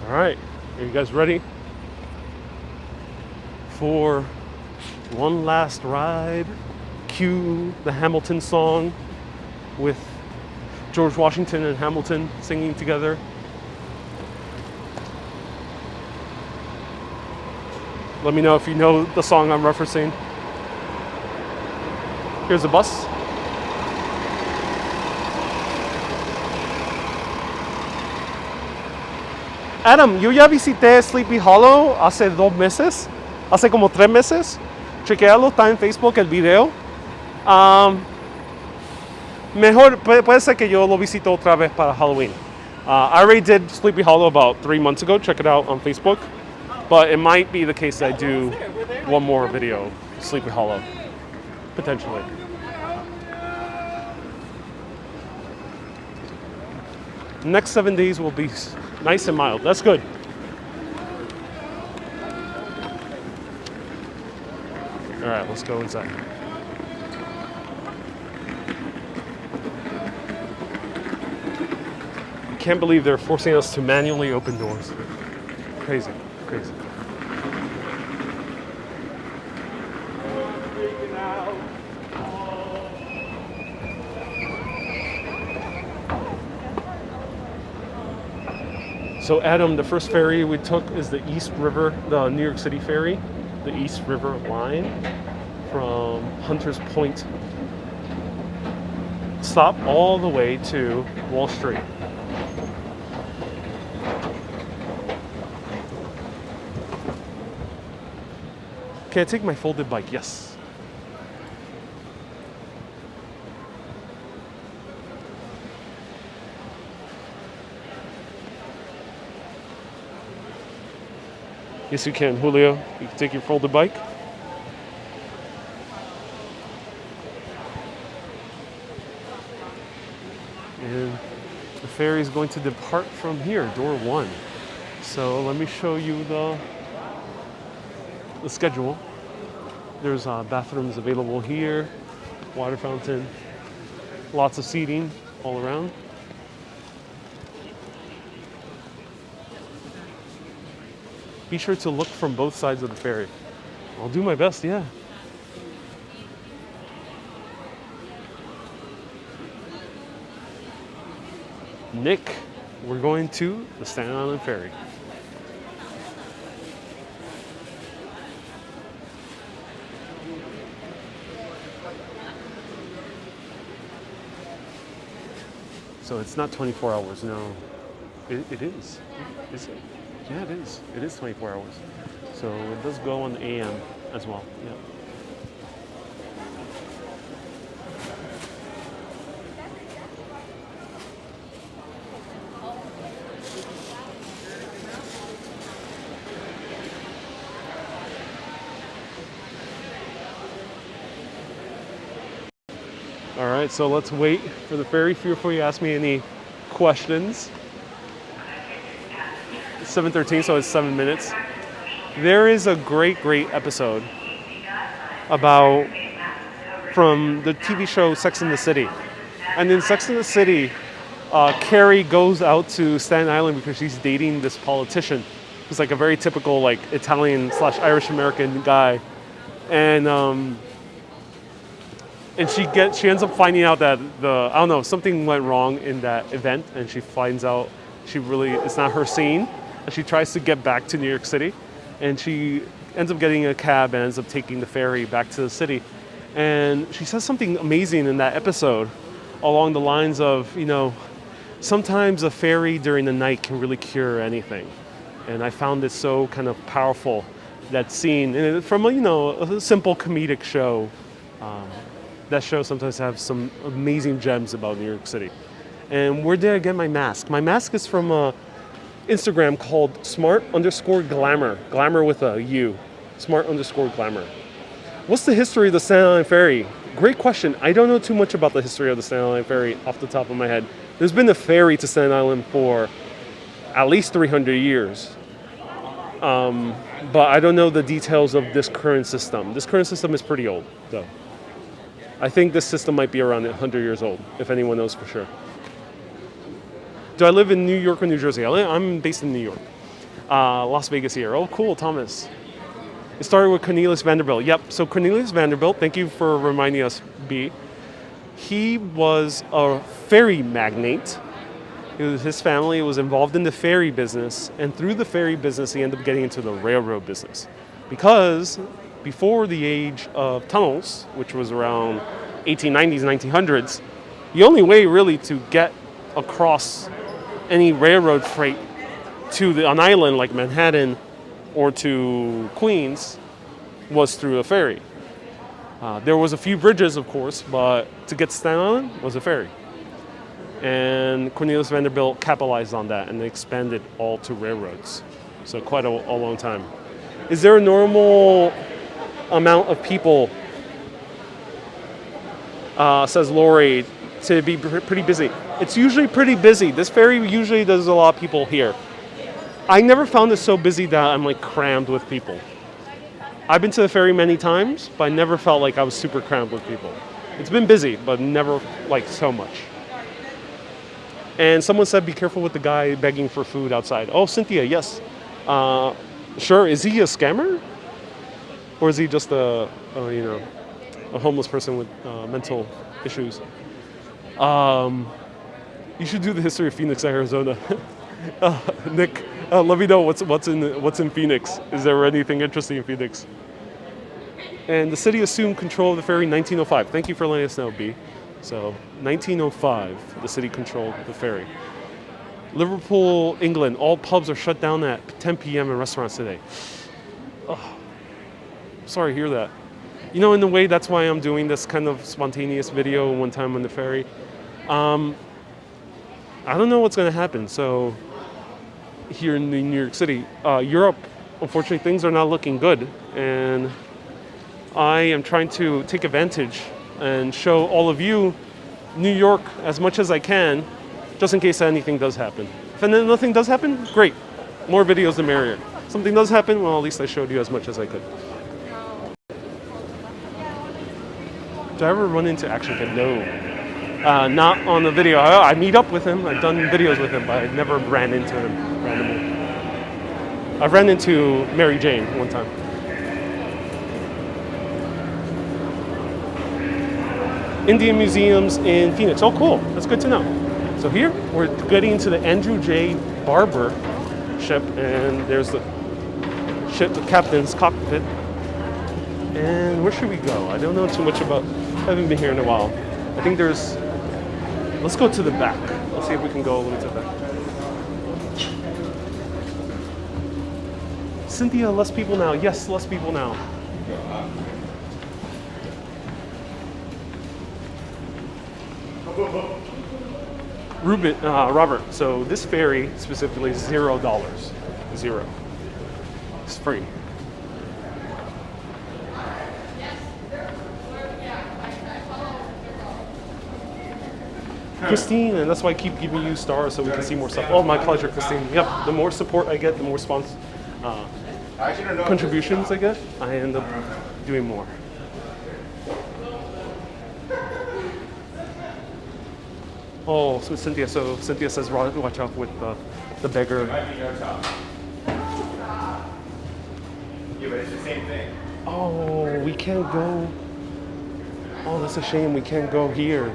All right, are you guys ready for one last ride? Cue the Hamilton song with George Washington and Hamilton singing together. Let me know if you know the song I'm referencing. Here's the bus. Adam, yo ya visité Sleepy Hollow hace 2 meses, hace como 3 meses. Chequealo, está en Facebook el video. Mejor, puede ser que yo lo visito otra vez para Halloween. I already did Sleepy Hollow about 3 months ago. Check it out on Facebook. But it might be the case that I do one more video, Sleepy Hollow, potentially. The next 7 days will be nice and mild. That's good. All right, let's go inside. I can't believe they're forcing us to manually open doors. Crazy. Crazy. So Adam, the first ferry we took is the East River, the New York City ferry, the East River line from Hunters Point Stop all the way to Wall Street. Can I take my folded bike? Yes. Yes, you can, Julio. You can take your folded bike. And the ferry is going to depart from here, door 1. So let me show you the schedule. There's bathrooms available here, water fountain, lots of seating all around. Be sure to look from both sides of the ferry. I'll do my best, yeah. Nick, we're going to the Staten Island Ferry. So it's not 24 hours, no. It is. Is it? Yeah, it is. It is 24 hours. So it does go on the AM as well. Yeah. All right, so let's wait for the ferry before you ask me any questions. It's 7:13, so it's 7 minutes. There is a great episode about from the TV show Sex and the City. And in Sex and the City, Carrie goes out to Staten Island because she's dating this politician who's like a very typical like Italian/Irish American guy. And she ends up finding out that something went wrong in that event, and she finds out it's not her scene. And she tries to get back to New York City, and she ends up getting a cab and ends up taking the ferry back to the city. And she says something amazing in that episode along the lines of, sometimes a ferry during the night can really cure anything. And I found it so kind of powerful, that scene. And from a simple comedic show, that show sometimes have some amazing gems about New York City. And where did I get my mask? My mask is from Instagram called smart_glamour. Glamour with a U. Smart_glamour. What's the history of the Staten Island Ferry? Great question. I don't know too much about the history of the Staten Island Ferry off the top of my head. There's been a ferry to Staten Island for at least 300 years. But I don't know the details of this current system. This current system is pretty old, though. I think this system might be around 100 years old, if anyone knows for sure. Do I live in New York or New Jersey? I'm based in New York. Las Vegas here. Oh, cool, Thomas. It started with Cornelius Vanderbilt. Yep, so Cornelius Vanderbilt, thank you for reminding us, B. He was a ferry magnate. His family was involved in the ferry business, and through the ferry business, he ended up getting into the railroad business. Because before the age of tunnels, which was around 1890s, 1900s, the only way really to get across any railroad freight to an island like Manhattan or to Queens was through a ferry. There was a few bridges, of course, but to get to Staten Island was a ferry. And Cornelius Vanderbilt capitalized on that and expanded all to railroads. So quite a long time. Is there a normal amount of people, says Lori, to be pretty busy? It's usually pretty busy. This ferry usually does a lot of people here. I never found it so busy that I'm like crammed with people. I've been to the ferry many times, but I never felt like I was super crammed with people. It's been busy, but never like so much. And someone said, be careful with the guy begging for food outside. Oh, Cynthia, yes. Sure, is he a scammer? Or is he just a homeless person with mental issues? You should do the history of Phoenix, Arizona. Nick, let me know what's in Phoenix. Is there anything interesting in Phoenix? And the city assumed control of the ferry in 1905. Thank you for letting us know, B. So 1905, the city controlled the ferry. Liverpool, England, all pubs are shut down at 10 p.m. in restaurants today. Oh, sorry to hear that. In a way, that's why I'm doing this kind of spontaneous video one time on the ferry. I don't know what's going to happen. So here in New York City, Europe, unfortunately, things are not looking good. And I am trying to take advantage and show all of you New York as much as I can, just in case anything does happen. If nothing does happen, great. More videos the merrier. Something does happen, well, at least I showed you as much as I could. Did I ever run into Action Kid? No. Not on the video. I meet up with him. I've done videos with him, but I never ran into him randomly. I've ran into Mary Jane one time. Indian museums in Phoenix. Oh, cool. That's good to know. So here, we're getting into the Andrew J. Barber ship, and there's the ship, the captain's cockpit. And where should we go? I don't know too much about, I haven't been here in a while. I think there's, let's go to the back. Let's see if we can go a little to the back. Cynthia, less people now. Yes, less people now. Robert, so this ferry specifically is $0. Zero. It's free. Christine, and that's why I keep giving you stars so we can see more stuff. Oh, my pleasure, Christine. Yep, the more support I get, the more contributions I get, I end up doing more. Oh, so Cynthia says, watch out with the beggar.
Yeah, but it's the same thing.
Oh, we can't go. Oh, that's a shame. We can't go here.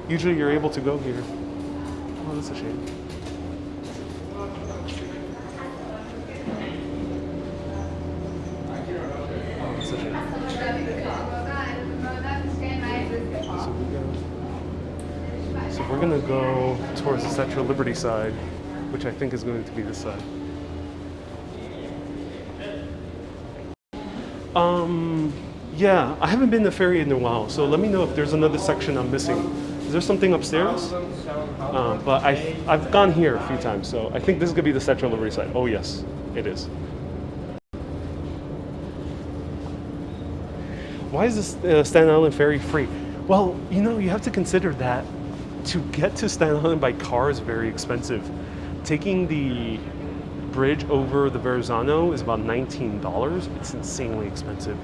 Usually you're able to go here. Oh, that's a shame. Oh, that's a shame. So So we're gonna go towards the Statue of Liberty side, which I think is going to be this side. Yeah, I haven't been to ferry in a while, so let me know if there's another section I'm missing. Is there something upstairs? But I've gone here a few times, so I think this is gonna be the Statue of Liberty side. Oh yes, it is. Why is this Staten Island ferry free? Well, you know, you have to consider that to get to Staten Island by car is very expensive. Taking the bridge over the Verrazano is about $19. It's insanely expensive.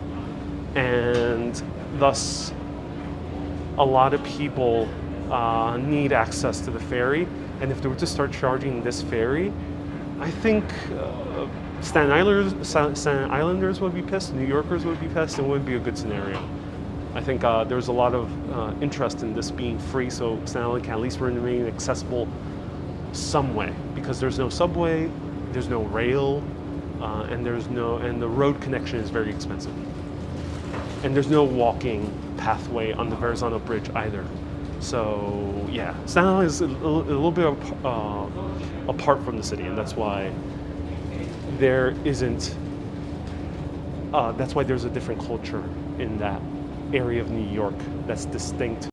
And thus, a lot of people need access to the ferry. And if they were to start charging this ferry, I think Staten Islanders would be pissed, New Yorkers would be pissed, and it would be a good scenario. I think there's a lot of interest in this being free, so Staten Island can at least remain accessible some way, because there's no subway, there's no rail, and the road connection is very expensive. And there's no walking pathway on the Verrazano Bridge either. So yeah, Staten Island is a little bit apart from the city, and that's why there isn't. That's why there's a different culture in that area of New York that's distinct.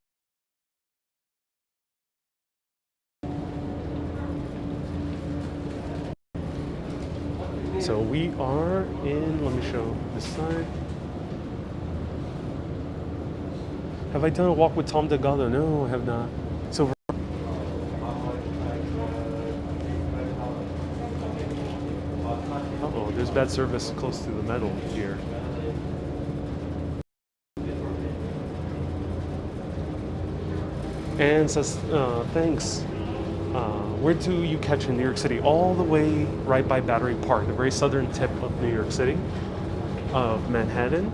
So we are in. Let me show this side. Have I done a walk with Tom Delgado? No, I have not. So uh-oh, there's bad service close to the metal here. And says, thanks. Where do you catch in New York City? All the way right by Battery Park, the very southern tip of New York City, of Manhattan.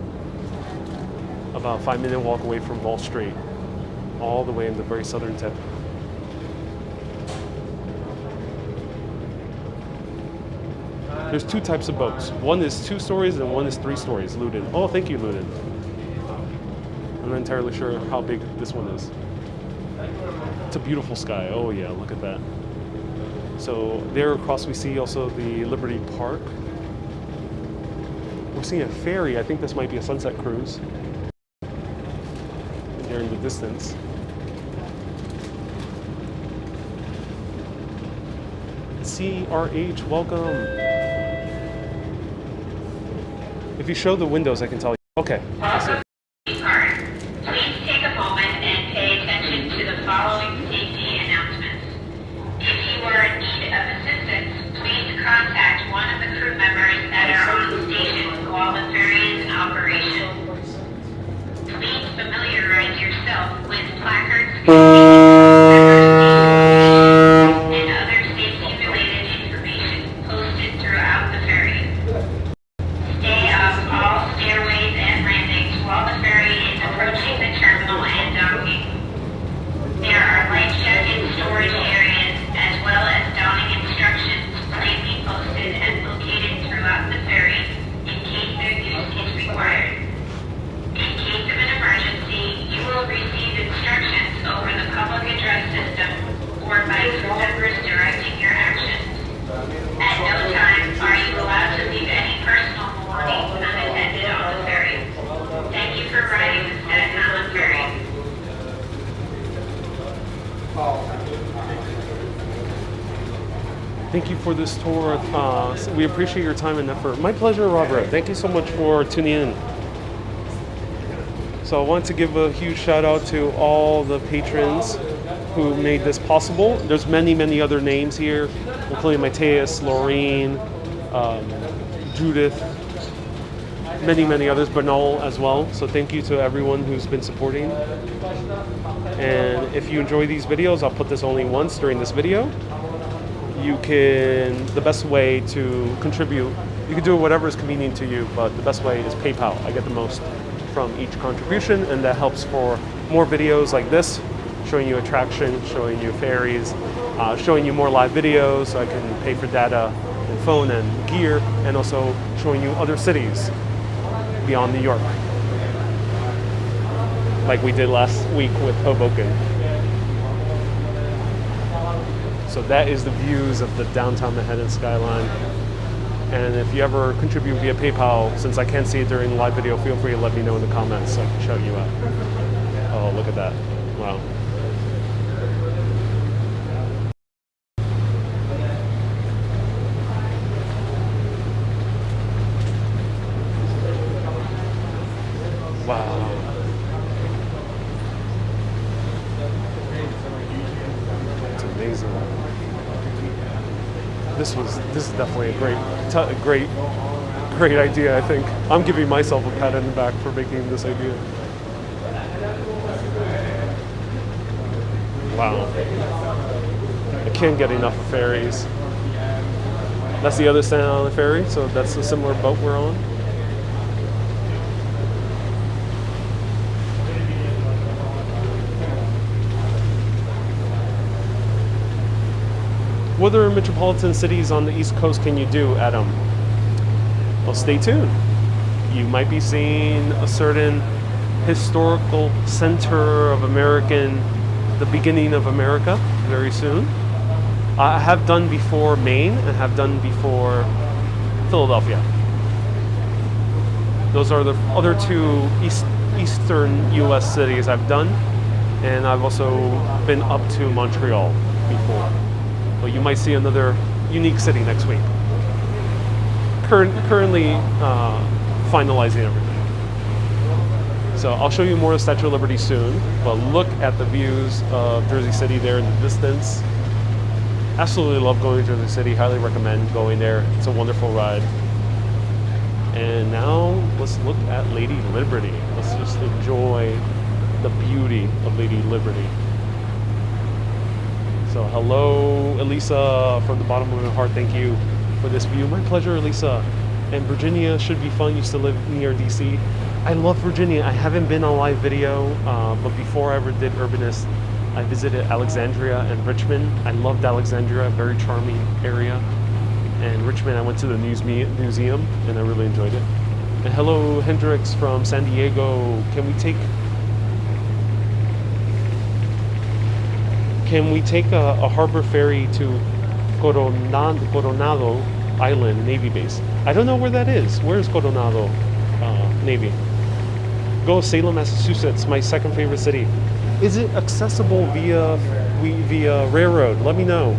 About a 5-minute walk away from Wall Street, all the way in the very southern tip. There's two types of boats. One is 2 stories and one is 3 stories, Luden. Oh, thank you, Luden. I'm not entirely sure how big this one is. It's a beautiful sky. Oh yeah, look at that. So there across we see also the Liberty Park. We're seeing a ferry. I think this might be a sunset cruise. There in the distance. CRH, welcome. If you show the windows, I can tell you. Okay.
Please take a moment and pay attention to the following safety announcements. If you are in need of assistance, please contact one of the crew members that are on station while the ferry is in operation. Please familiarize yourself with placards and other safety-related information posted throughout the ferry. Stay off all stairways and landings while the ferry is approaching the terminal and docking. There are life jacket storage areas as well as donning instructions plainly posted and located throughout the ferry in case their use is required. In case of an emergency, you will receive instructions over the public address system or by crew members directing your actions. At no time are you allowed to leave any personal belongings unattended on the ferry. Thank you for riding the Staten Island Ferry.
Thank you for this tour. We appreciate your time and effort. My pleasure, Robert. Thank you so much for tuning in. So I want to give a huge shout out to all the patrons who made this possible. There's many, many other names here, including Mateus, Laureen, Judith, many, many others, Bernal as well. So thank you to everyone who's been supporting. And if you enjoy these videos, I'll put this only once during this video. The best way to contribute, you can do whatever is convenient to you, but the best way is PayPal. I get the most from each contribution, and that helps for more videos like this, showing you attractions, showing you ferries, showing you more live videos so I can pay for data and phone and gear, and also showing you other cities beyond New York, like we did last week with Hoboken. So that is the views of the downtown Manhattan skyline. And if you ever contribute via PayPal, since I can't see it during live video, feel free to let me know in the comments so I can shout you out. Oh, look at that. Wow. Wow. It's amazing. This is definitely a great idea, I think. I'm giving myself a pat on the back for making this idea. Wow. I can't get enough of ferries. That's the other Staten Island ferry, so that's a similar boat we're on. What other metropolitan cities on the East Coast can you do, Adam? Well, stay tuned. You might be seeing a certain historical center of the beginning of America, very soon. I have done before Maine and have done before Philadelphia. Those are the other two eastern U.S. cities I've done, and I've also been up to Montreal before. But you might see another unique city next week. Currently finalizing everything. So I'll show you more of Statue of Liberty soon, but look at the views of Jersey City there in the distance. Absolutely love going to Jersey City, highly recommend going there. It's a wonderful ride. And now let's look at Lady Liberty. Let's just enjoy the beauty of Lady Liberty. So hello, Elisa, from the bottom of my heart, thank you for this view. My pleasure, Elisa. And Virginia should be fun. Used to live near DC. I love Virginia. I haven't been on live video, but before I ever did Urbanist, I visited Alexandria and Richmond. I loved Alexandria, very charming area. And Richmond, I went to the museum, and I really enjoyed it. And hello, Hendrix from San Diego. Can we take a harbor ferry to Coronado Island Navy base? I don't know where that is. Where is Coronado Navy? Go Salem, Massachusetts, my second favorite city. Is it accessible via railroad? Let me know.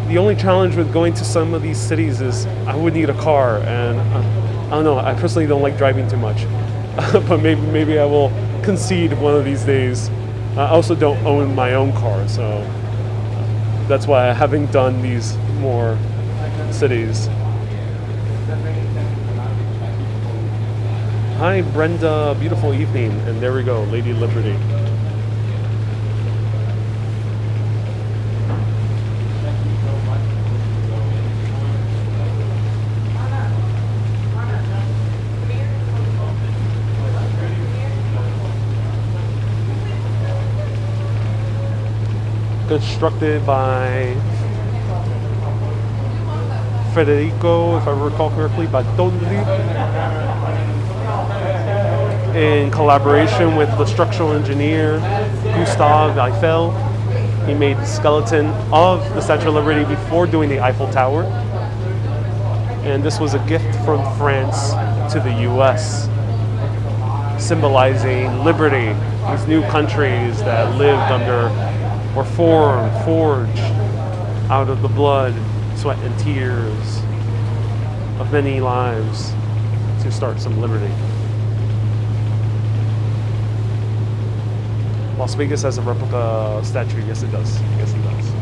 The only challenge with going to some of these cities is I would need a car, and I don't know. I personally don't like driving too much, but maybe I will concede one of these days. I also don't own my own car, so that's why I haven't done these more cities. Hi, Brenda. Beautiful evening. And there we go, Lady Liberty. Constructed by Federico, if I recall correctly, Bartoldi, in collaboration with the structural engineer Gustave Eiffel. He made the skeleton of the Statue of Liberty before doing the Eiffel Tower. And this was a gift from France to the US, symbolizing liberty, these new countries that lived under or forged out of the blood, sweat, and tears of many lives to start some liberty. Las Vegas has a replica statue. Yes, it does. Yes, it does.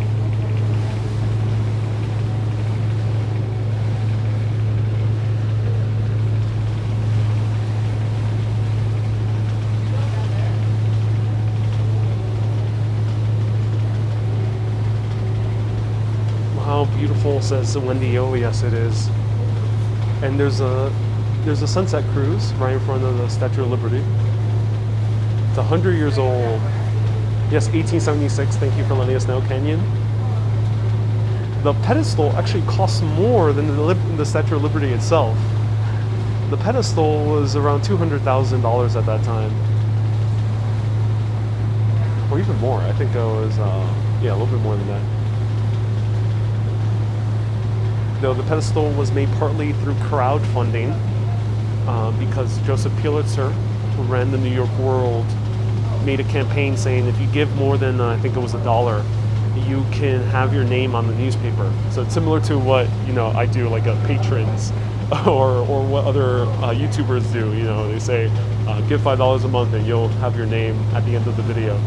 How beautiful, says Wendy. Oh, yes, it is. And there's a sunset cruise right in front of the Statue of Liberty. It's 100 years old. Yes, 1876. Thank you for letting us know, Kenyon. The pedestal actually costs more than the Statue of Liberty itself. The pedestal was around $200,000 at that time, or even more. I think it was, yeah, a little bit more than that. though the pedestal was made partly through crowdfunding because Joseph Pulitzer, who ran the New York World, made a campaign saying if you give more than I think it was $1, you can have your name on the newspaper. So it's similar to what I do, like patrons or what other YouTubers do. They say give $5 a month and you'll have your name at the end of the video.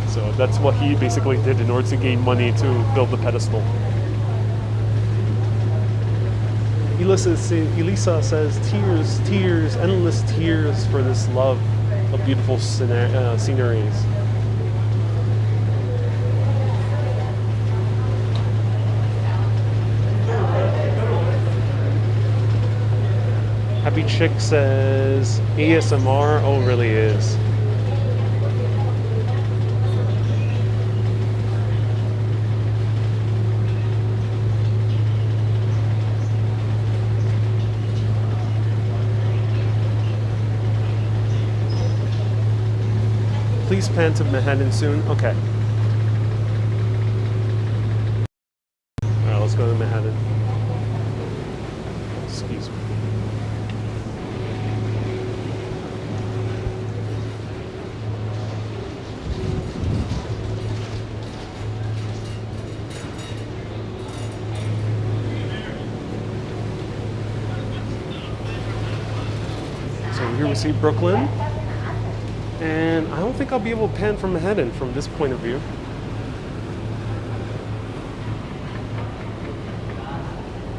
So that's what he basically did in order to gain money to build the pedestal. Elisa says, tears, tears, endless tears for this love of beautiful sceneries. Happy Chick says, ASMR, oh, it really is. Please pan to Manhattan soon. Okay. Alright, let's go to Manhattan. Excuse me. So here we see Brooklyn. And I don't think I'll be able to pan from Manhattan from this point of view.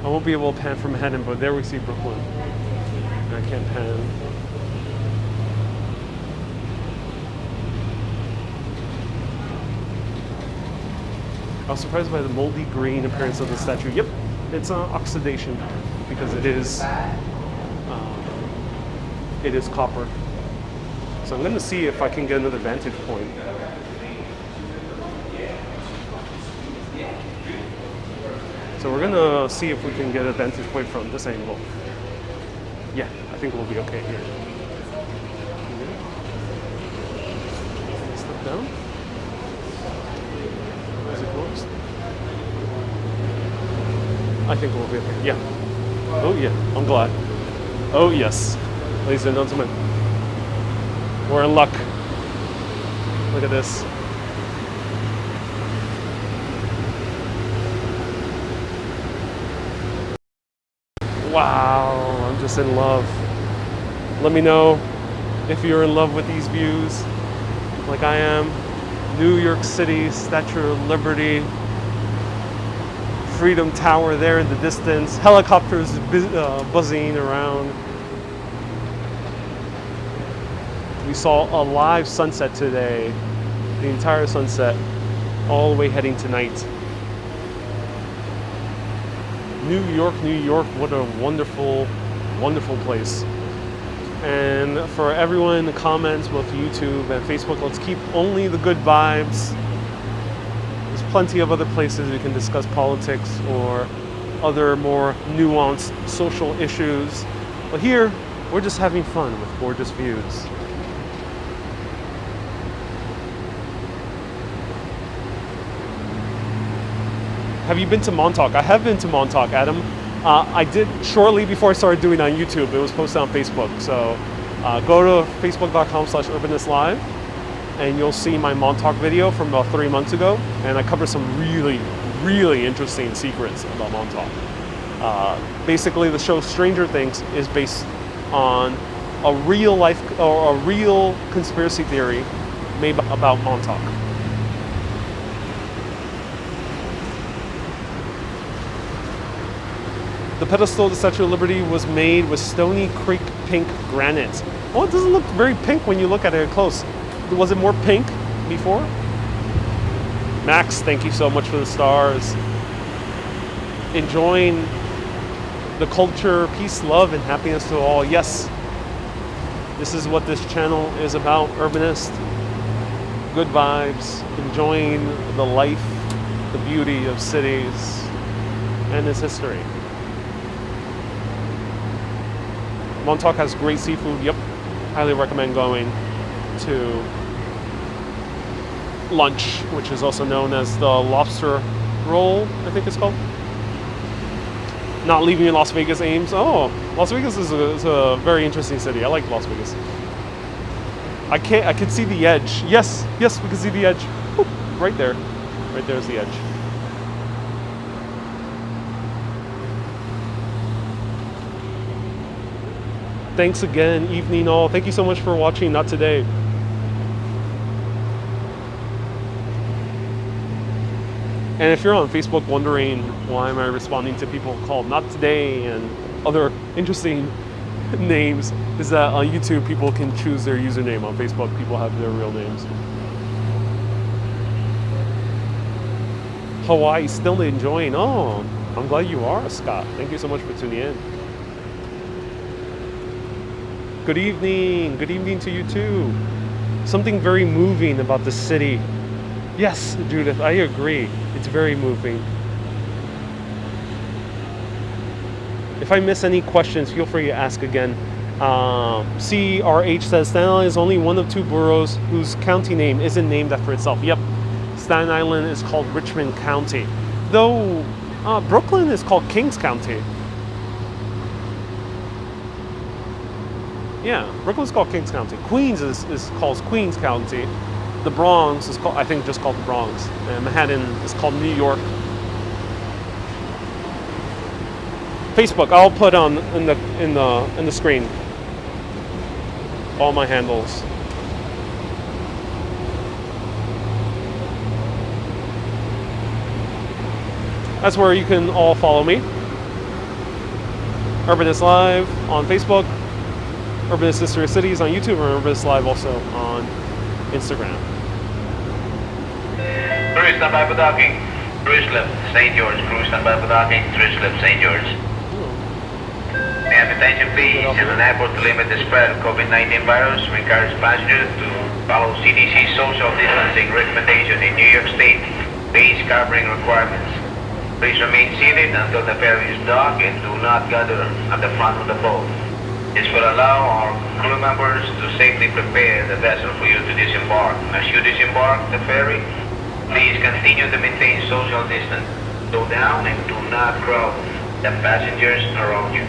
I won't be able to pan from Manhattan, but there we see Brooklyn. I can't pan. I was surprised by the moldy green appearance of the statue. Yep, it's oxidation because it is copper. So I'm going to see if I can get another vantage point. So we're going to see if we can get a vantage point from this angle. Yeah, I think we'll be okay here. Step down. Is it closed? I think we'll be okay. Yeah. Oh yeah, I'm glad. Oh yes. Ladies and gentlemen. We're in luck. Look at this. Wow, I'm just in love. Let me know if you're in love with these views, like I am. New York City, Statue of Liberty, Freedom Tower there in the distance, helicopters buzzing around. We saw a live sunset today, the entire sunset, all the way heading tonight. New York, New York, what a wonderful, wonderful place. And for everyone in the comments, both YouTube and Facebook, let's keep only the good vibes. There's plenty of other places we can discuss politics or other more nuanced social issues. But here, we're just having fun with gorgeous views. Have you been to Montauk? I have been to Montauk, Adam. I did shortly before I started doing it on YouTube. It was posted on Facebook. So go to facebook.com/urbanistlive and you'll see my Montauk video from about 3 months ago. And I cover some really, really interesting secrets about Montauk. Basically, the show Stranger Things is based on a real life or a real conspiracy theory made about Montauk. The pedestal of the Statue of Liberty was made with Stony Creek pink granite. Well, it doesn't look very pink when you look at it close. Was it more pink before? Max, thank you so much for the stars. Enjoying the culture, peace, love, and happiness to all. Yes, this is what this channel is about, Urbanist. Good vibes, enjoying the life, the beauty of cities, and its history. Montauk has great seafood. Yep, highly recommend going to lunch, which is also known as the lobster roll, I think it's called. Not leaving Las Vegas, Ames. Oh, Las Vegas is a very interesting city. I like Las Vegas. I can see the edge. Yes, we can see the edge. Whoop, right there. Right there's the edge. Thanks again, evening all. Thank you so much for watching Not Today. And if you're on Facebook wondering why am I responding to people called Not Today and other interesting names, is that on YouTube people can choose their username. On Facebook people have their real names. Hawaii, still enjoying. Oh, I'm glad you are, Scott. Thank you so much for tuning in. Good evening to you too. Something very moving about the city. Yes, Judith, I agree. It's very moving. If I miss any questions, feel free to ask again. CRH says Staten Island is only one of 2 boroughs whose county name isn't named after itself. Yep, Staten Island is called Richmond County, though Brooklyn is called Kings County. Yeah, Brooklyn's called Kings County. Queens is called Queens County. The Bronx is called, I think, just called the Bronx. And Manhattan is called New York. Facebook, I'll put on in the screen all my handles. That's where you can all follow me. Urbanist Live on Facebook, Urbanist Sister Cities on YouTube, and Urbanist Live also on Instagram.
Cruise stand by for docking. Cruise left, St. George. Cruise stand by for docking. Cruise left, St. George. May I have attention please, in an airport to limit the spread of COVID-19 virus, we encourage passengers to follow CDC social distancing recommendation in New York State, face covering requirements. Please remain seated until the ferry is docked and do not gather at the front of the boat. This will allow our crew members to safely prepare the vessel for you to disembark. As you disembark the ferry, please continue to maintain social distance. Slow down and do not crowd the passengers around you.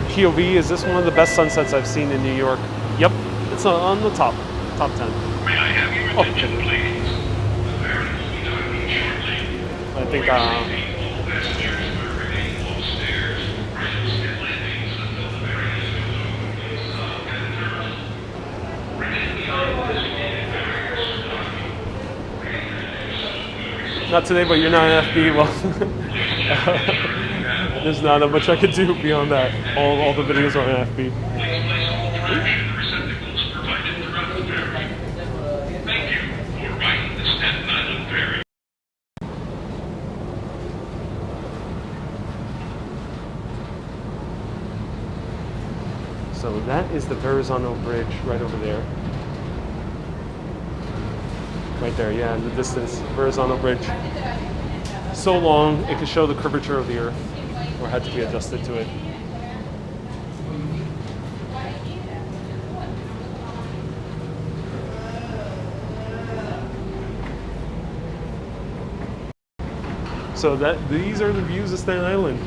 POV, is this one of the best sunsets I've seen in New York? Yep, it's on the top 10.
May I have your attention, please? The ferry will be docking shortly.
I think
All passengers will remain below stairs, ramps, and landings until the ferry is moved over to the stop at the terminal. Remain behind the designated barriers for docking.
not today, but you're not an FB. Well, there's not much I could do beyond that. All the videos are on FB.
Thank you for riding the Staten Island Ferry.
So that is the Verrazano Bridge right over there. Right there, yeah, in the distance. Verrazano Bridge. So long, it could show the curvature of the Earth, or had to be adjusted to it. So these are the views of Staten Island.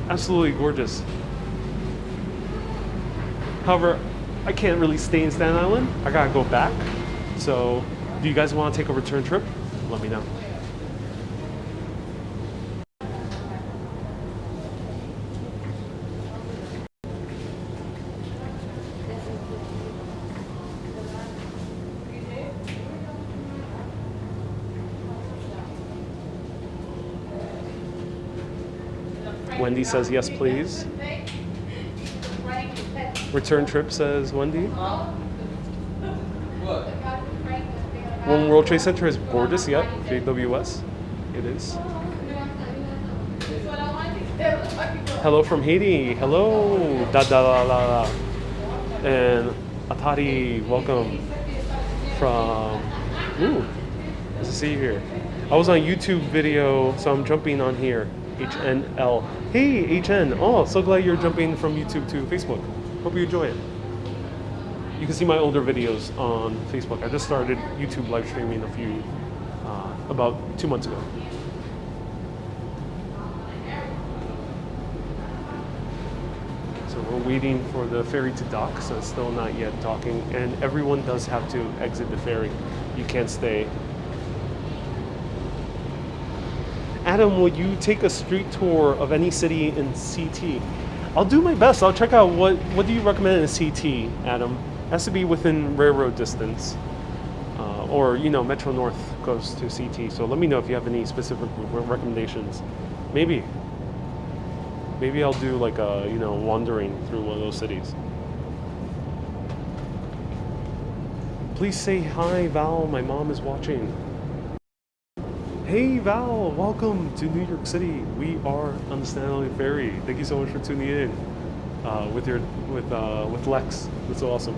Absolutely gorgeous. However, I can't really stay in Staten Island. I gotta go back. So, do you guys want to take a return trip? Let me know. Wendy says yes, please. Return trip says Wendy. One World Trade Center is gorgeous, yep. JWS, it is. Hello from Haiti. Hello, da da la la. And Atari, welcome from. Ooh, nice to see you here. I was on YouTube video, so I'm jumping on here. HNL. Hey, HN. Oh, so glad you're jumping from YouTube to Facebook. Hope you enjoy it. You can see my older videos on Facebook. I just started YouTube live streaming about 2 months ago. We're waiting for the ferry to dock, so it's still not yet docking. And everyone does have to exit the ferry. You can't stay. Adam, would you take a street tour of any city in CT? I'll do my best. I'll check out what do you recommend in CT, Adam? It has to be within railroad distance. Or, you know, Metro North goes to CT. So let me know if you have any specific recommendations. Maybe I'll do like a, you know, wandering through one of those cities. Please say hi, Val. My mom is watching. Hey, Val. Welcome to New York City. We are on the Staten Island Ferry. Thank you so much for tuning in with Lex. That's so awesome.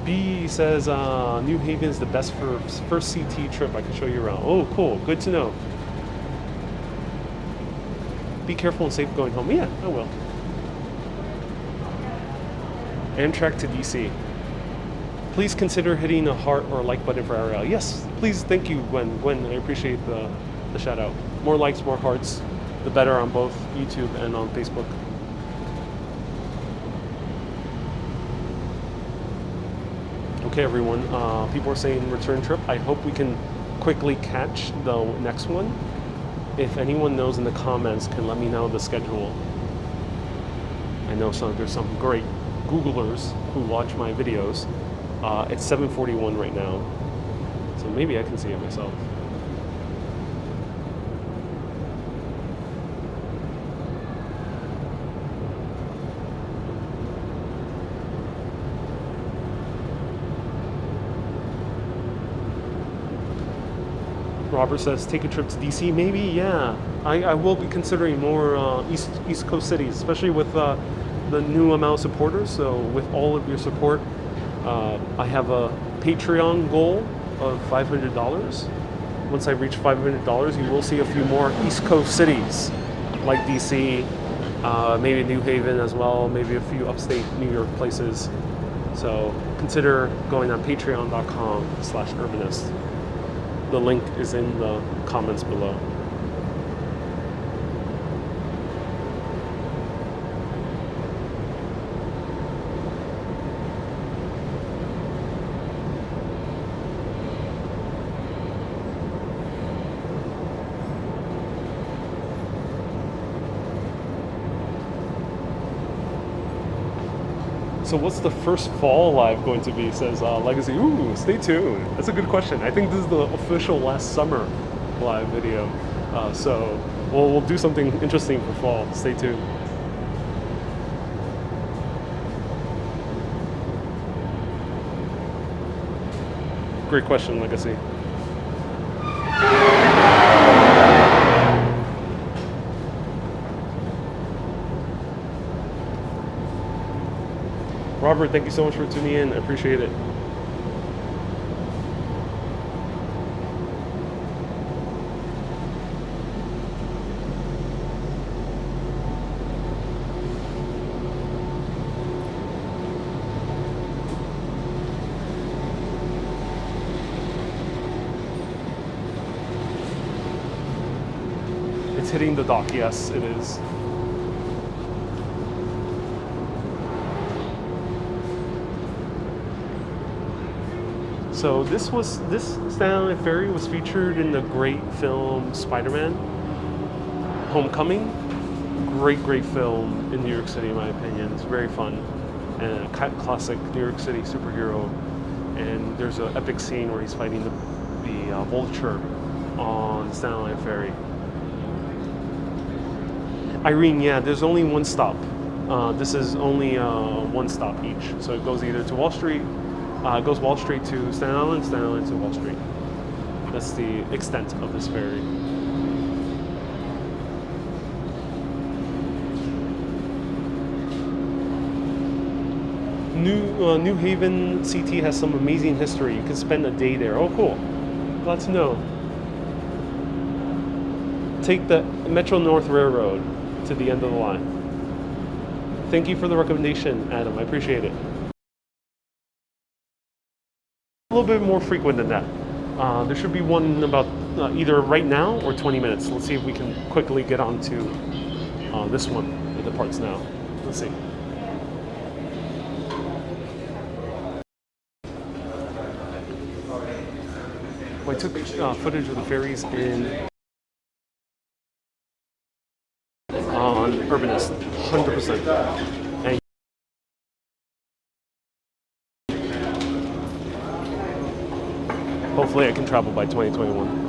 B says New Haven is the best for first CT trip. I can show you around. Oh, cool. Good to know. Be careful and safe going home. Yeah, I will. Amtrak to DC. Please consider hitting a heart or like button for Ariel. Yes, please. Thank you, Gwen. I appreciate the shout out. More likes, more hearts, the better on both YouTube and on Facebook. Okay, everyone. People are saying return trip. I hope we can quickly catch the next one. If anyone knows in the comments, can let me know the schedule. I know there's some great Googlers who watch my videos. It's 7:41 right now, so maybe I can see it myself. Robert says, take a trip to DC, maybe, yeah. I will be considering more East Coast cities, especially with the new amount of supporters. So with all of your support, I have a Patreon goal of $500. Once I reach $500, you will see a few more East Coast cities, like DC, maybe New Haven as well, maybe a few upstate New York places. So consider going on patreon.com/urbanist. The link is in the comments below. So what's the first fall live going to be, says Legacy. Ooh, stay tuned. That's a good question. I think this is the official last summer live video. So we'll do something interesting for fall. Stay tuned. Great question, Legacy. Robert, thank you so much for tuning in. I appreciate it. It's hitting the dock. Yes, it is. So this Staten Island Ferry was featured in the great film Spider-Man: Homecoming. Great film in New York City, in my opinion. It's very fun and a classic New York City superhero. And there's an epic scene where he's fighting the Vulture on Staten Island Ferry. Irene, yeah, there's only one stop. This is only one stop each, so it goes either to Wall Street. It goes Wall Street to Staten Island to Wall Street. That's the extent of this ferry. New Haven CT has some amazing history. You can spend a day there. Oh, cool. Glad to know. Take the Metro North Railroad to the end of the line. Thank you for the recommendation, Adam. I appreciate it. A little bit more frequent than that. There should be one about either right now or 20 minutes. Let's see if we can quickly get on to this one. It departs now. Let's see. I took footage of the ferries on Urbanist, 100%. And hopefully I can travel by 2021.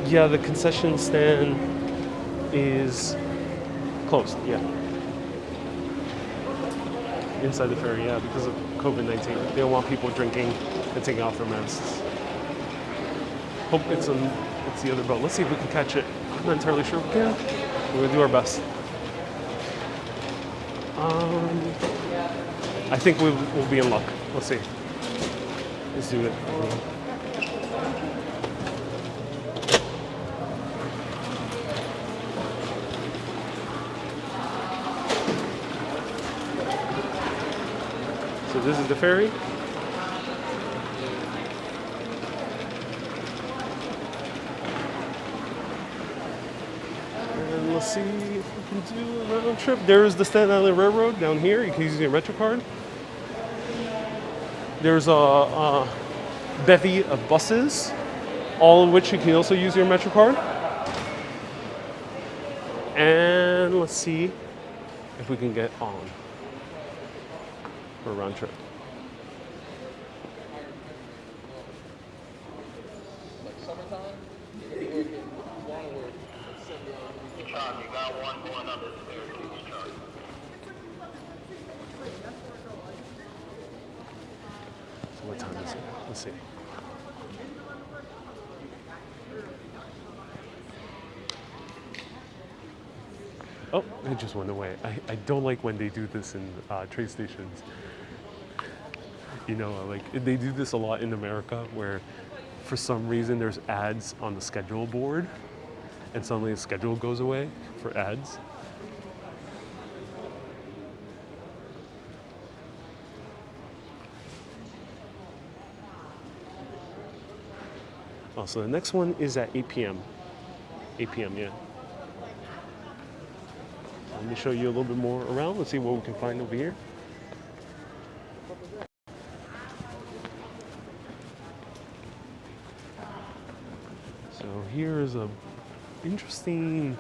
Yeah, the concession stand is closed, yeah. Inside the ferry, yeah, because of COVID-19. They don't want people drinking and taking off their masks. Hope it's the other boat. Let's see if we can catch it. I'm not entirely sure if we can. We're gonna do our best. I think we'll be in luck. Let's see. Let's do it. So this is the ferry. And let's see if we can do a round trip. There's the Staten Island Railroad down here. You can use your MetroCard. There's a bevy of buses, all of which you can also use your MetroCard. And let's see if we can get on for a round trip.
Like summertime?
Chuck, you got one going up the stairs, Chuck.
So what time is it? Let's see. Oh, it just went away. I don't like when they do this in train stations. You know, like they do this a lot in America where for some reason there's ads on the schedule board and suddenly the schedule goes away for ads. Oh, so the next one is at 8 p.m. 8 p.m., yeah. Let me show you a little bit more around. Let's see what we can find over here. So here is a interesting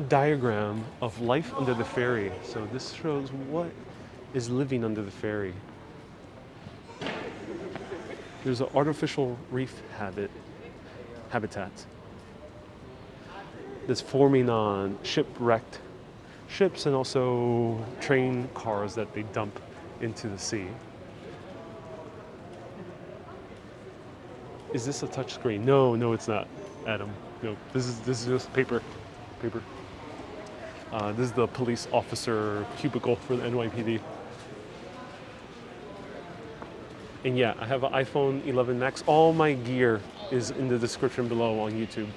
diagram of life under the ferry. So this shows what is living under the ferry. There's an artificial reef habitat that's forming on shipwrecked ships and also train cars that they dump into the sea. Is this a touch screen? No, it's not, Adam. No, this is just paper. This is the police officer cubicle for the NYPD. And yeah, I have an iPhone 11 Max. All my gear is in the description below on YouTube.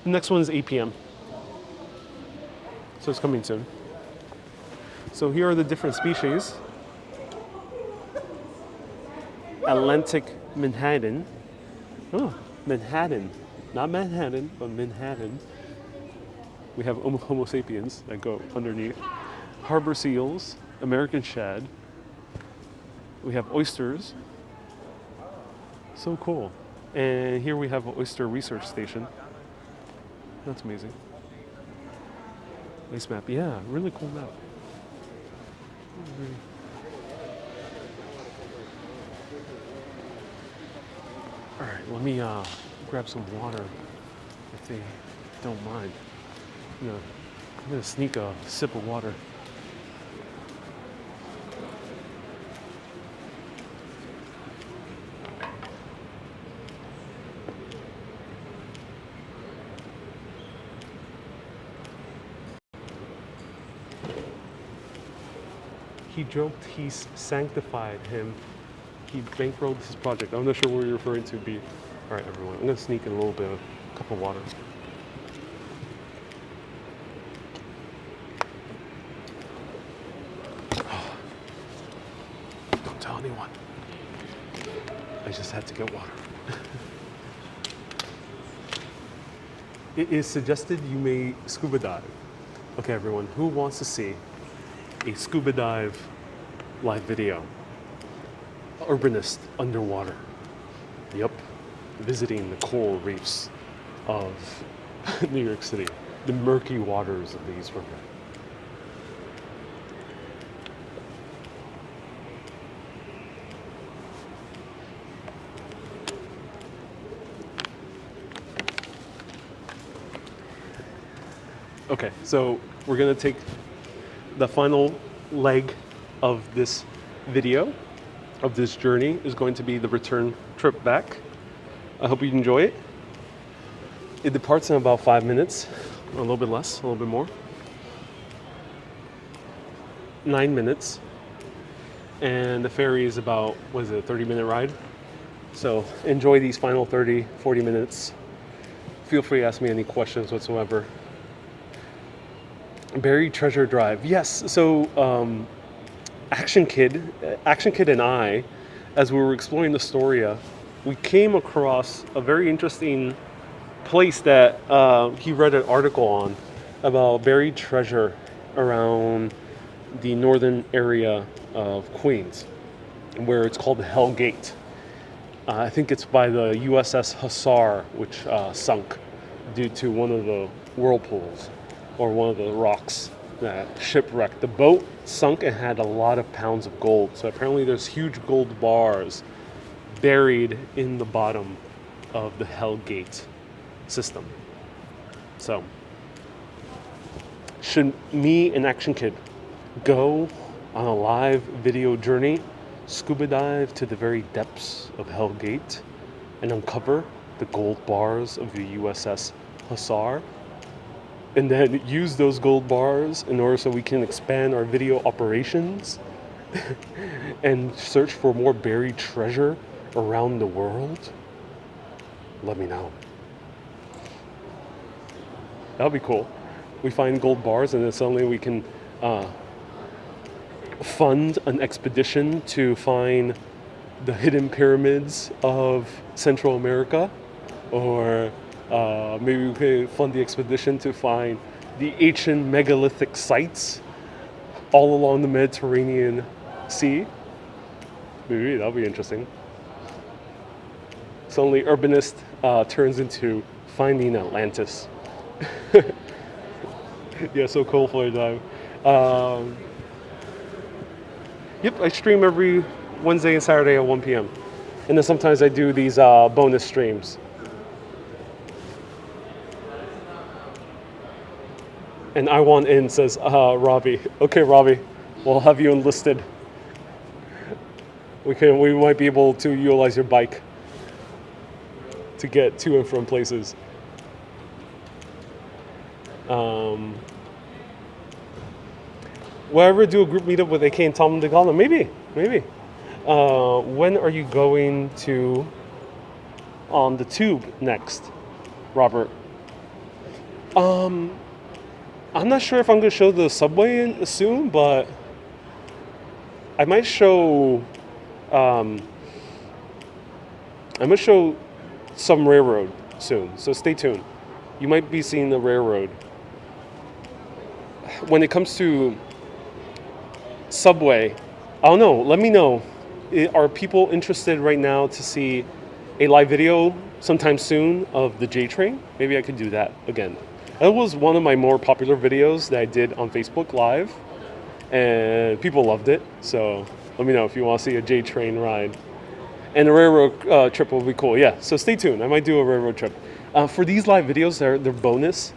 The next one is 8 p.m. So it's coming soon. So here are the different species. Atlantic Manhattan. Oh, Manhattan. Not Manhattan, but Manhattan. We have Homo sapiens that go underneath. Harbor seals, American shad. We have oysters. So cool. And here we have an oyster research station. That's amazing. Nice map. Yeah, really cool map. All right, let me grab some water if they don't mind. I'm gonna sneak a sip of water. He joked he's sanctified him. He bankrolled his project. I'm not sure what you're referring to, B. All right, everyone. I'm gonna sneak in a little bit of a cup of water. Don't tell anyone. I just had to get water. It is suggested you may scuba dive. Okay, everyone, who wants to see a scuba dive live video? Urbanist underwater. Yep, visiting the coral reefs of New York City, the murky waters of the East River. Okay, so we're gonna take the final leg of this video, of this journey, is going to be the return trip back. I hope you enjoy it. It departs in about 5 minutes, or a little bit less, a little bit more. 9 minutes. And the ferry is about, what is it, a 30-minute ride? So enjoy these final 30, 40 minutes. Feel free to ask me any questions whatsoever. Buried Treasure Drive. Yes, so Action Kid and I, as we were exploring the Astoria, we came across a very interesting place that he read an article on about buried treasure around the northern area of Queens, where it's called the Hell Gate. I think it's by the USS Hussar, which sunk due to one of the whirlpools, or one of the rocks that shipwrecked. The boat sunk and had a lot of pounds of gold. So apparently there's huge gold bars buried in the bottom of the Hell Gate system. So, should me and Action Kid go on a live video journey, scuba dive to the very depths of Hell Gate, and uncover the gold bars of the USS Hussar? And then use those gold bars in order so we can expand our video operations and search for more buried treasure around the world? Let me know. That'll be cool. We find gold bars and then suddenly we can fund an expedition to find the hidden pyramids of Central America, or maybe we could fund the expedition to find the ancient megalithic sites all along the Mediterranean Sea. Maybe that'll be interesting. Suddenly Urbanist turns into Finding Atlantis. Yeah, so cool for a dive. Yep, I stream every Wednesday and Saturday at 1 p.m. And then sometimes I do these bonus streams. And I want in, says Robbie. Okay, Robbie, we'll have you enlisted. We might be able to utilize your bike to get to and from places. Will I ever do a group meetup with AK and Tom DeGala? Maybe. When are you going to on the tube next, Robert? I'm not sure if I'm going to show the subway soon, but I might show some railroad soon. So stay tuned. You might be seeing the railroad. When it comes to subway, I don't know. Let me know. Are people interested right now to see a live video sometime soon of the J train? Maybe I could do that again. That was one of my more popular videos that I did on Facebook Live, and people loved it. So let me know if you want to see a J train ride. And a railroad trip will be cool. Yeah, so stay tuned. I might do a railroad trip. For these live videos, they're bonus.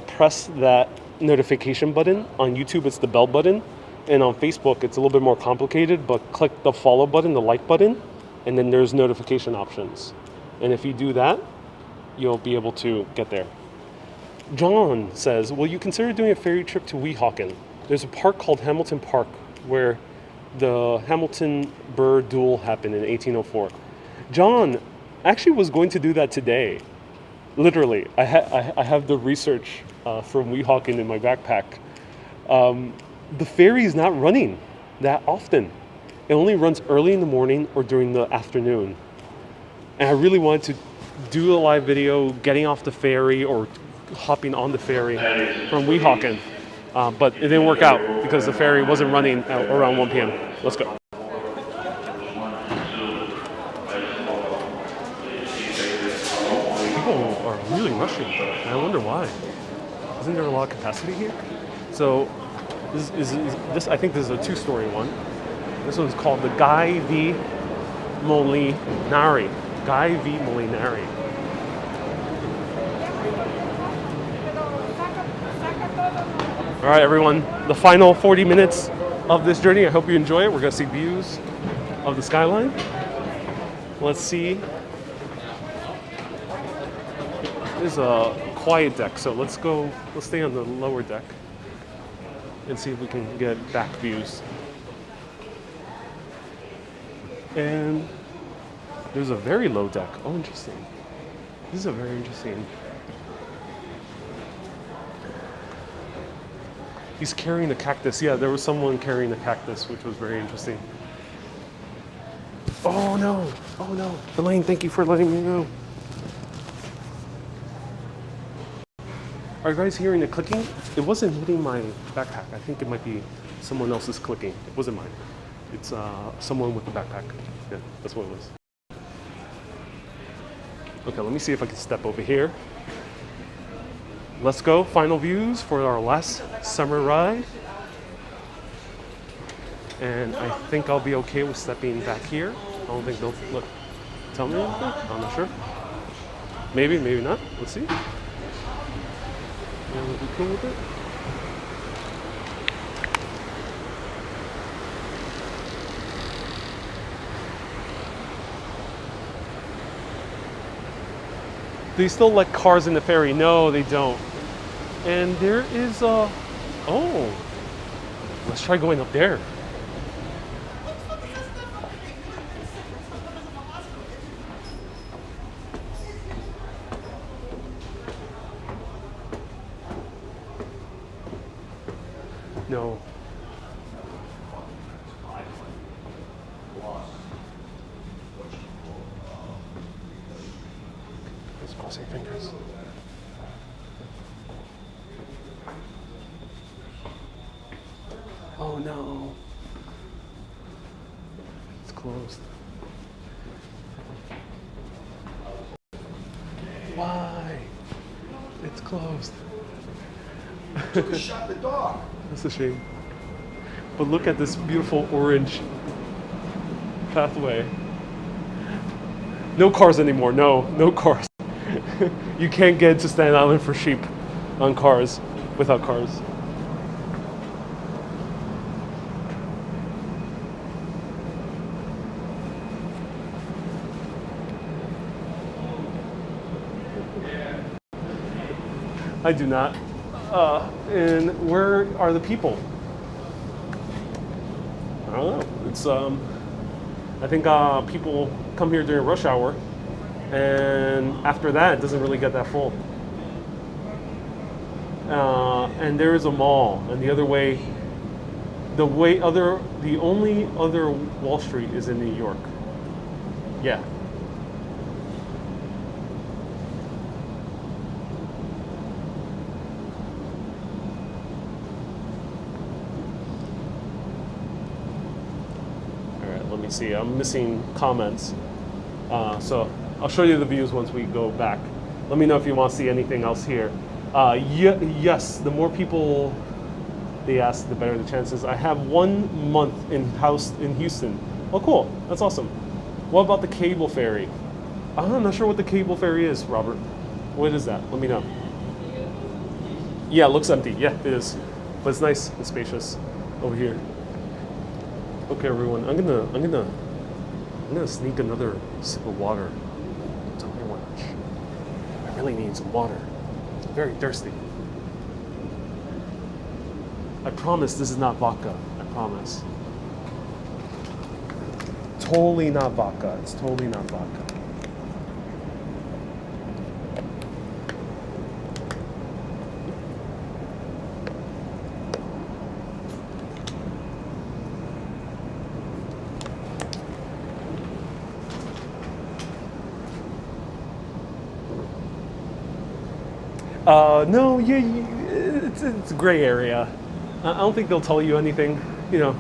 Press that notification button. On YouTube, it's the bell button. And on Facebook, it's a little bit more complicated, but click the follow button, the like button, and then there's notification options. And if you do that, you'll be able to get there. John says, will you consider doing a ferry trip to Weehawken? There's a park called Hamilton Park where the Hamilton-Burr duel happened in 1804. John actually was going to do that today. Literally, I have the research from Weehawken in my backpack. The ferry is not running that often. It only runs early in the morning or during the afternoon. And I really wanted to do a live video getting off the ferry or hopping on the ferry from Weehawken. But it didn't work out because the ferry wasn't running around 1 p.m. Let's go. People are really rushing, and I wonder why. Isn't there a lot of capacity here? So this I think this is a two-story one. This one's called the Guy V. Molinari. Guy V. Molinari. All right, everyone. The final 40 minutes of this journey. I hope you enjoy it. We're gonna see views of the skyline. Let's see. There's a quiet deck, so let's stay on the lower deck and see if we can get back views. And there's a very low deck. Oh, interesting. This is a very interesting. He's carrying a cactus. Yeah, there was someone carrying a cactus, which was very interesting. Oh no! Oh no! Elaine, thank you for letting me know. Are you guys hearing the clicking? It wasn't hitting my backpack. I think it might be someone else's clicking. It wasn't mine. It's someone with the backpack. Yeah, that's what it was. Okay, let me see if I can step over here. Let's go. Final views for our last summer ride. And I think I'll be okay with stepping back here. I don't think they'll look. Tell me anything? I'm not sure. Maybe, maybe not. Let's see. Yeah, we'll be cool with it. Do you still let cars in the ferry? No, they don't. And there is a... Oh, let's try going up there. No. Just crossing fingers. Oh no. It's closed. Why? It's closed.
Took a shot at the dog.
That's a shame. But look at this beautiful orange pathway. No cars anymore. No cars. You can't get to Staten Island for cheap on cars, without cars. I do not. And where are the people? I don't know. It's I think people come here during rush hour, and after that, it doesn't really get that full. And there is a mall, and the only other Wall Street is in New York. Yeah. Let me see, I'm missing comments. So I'll show you the views once we go back. Let me know if you want to see anything else here. Yes, the more people they ask, the better the chances. I have 1 month in Houston. Oh, cool, that's awesome. What about the cable ferry? I'm not sure what the cable ferry is, Robert. What is that? Let me know. Yeah, it looks empty. Yeah, it is. But it's nice and spacious over here. Okay, everyone. I'm gonna sneak another sip of water. Tell me how much. I really need some water. I'm very thirsty. I promise this is not vodka. I promise. Totally not vodka. It's totally not vodka. No, it's a gray area. I don't think they'll tell you anything. You know,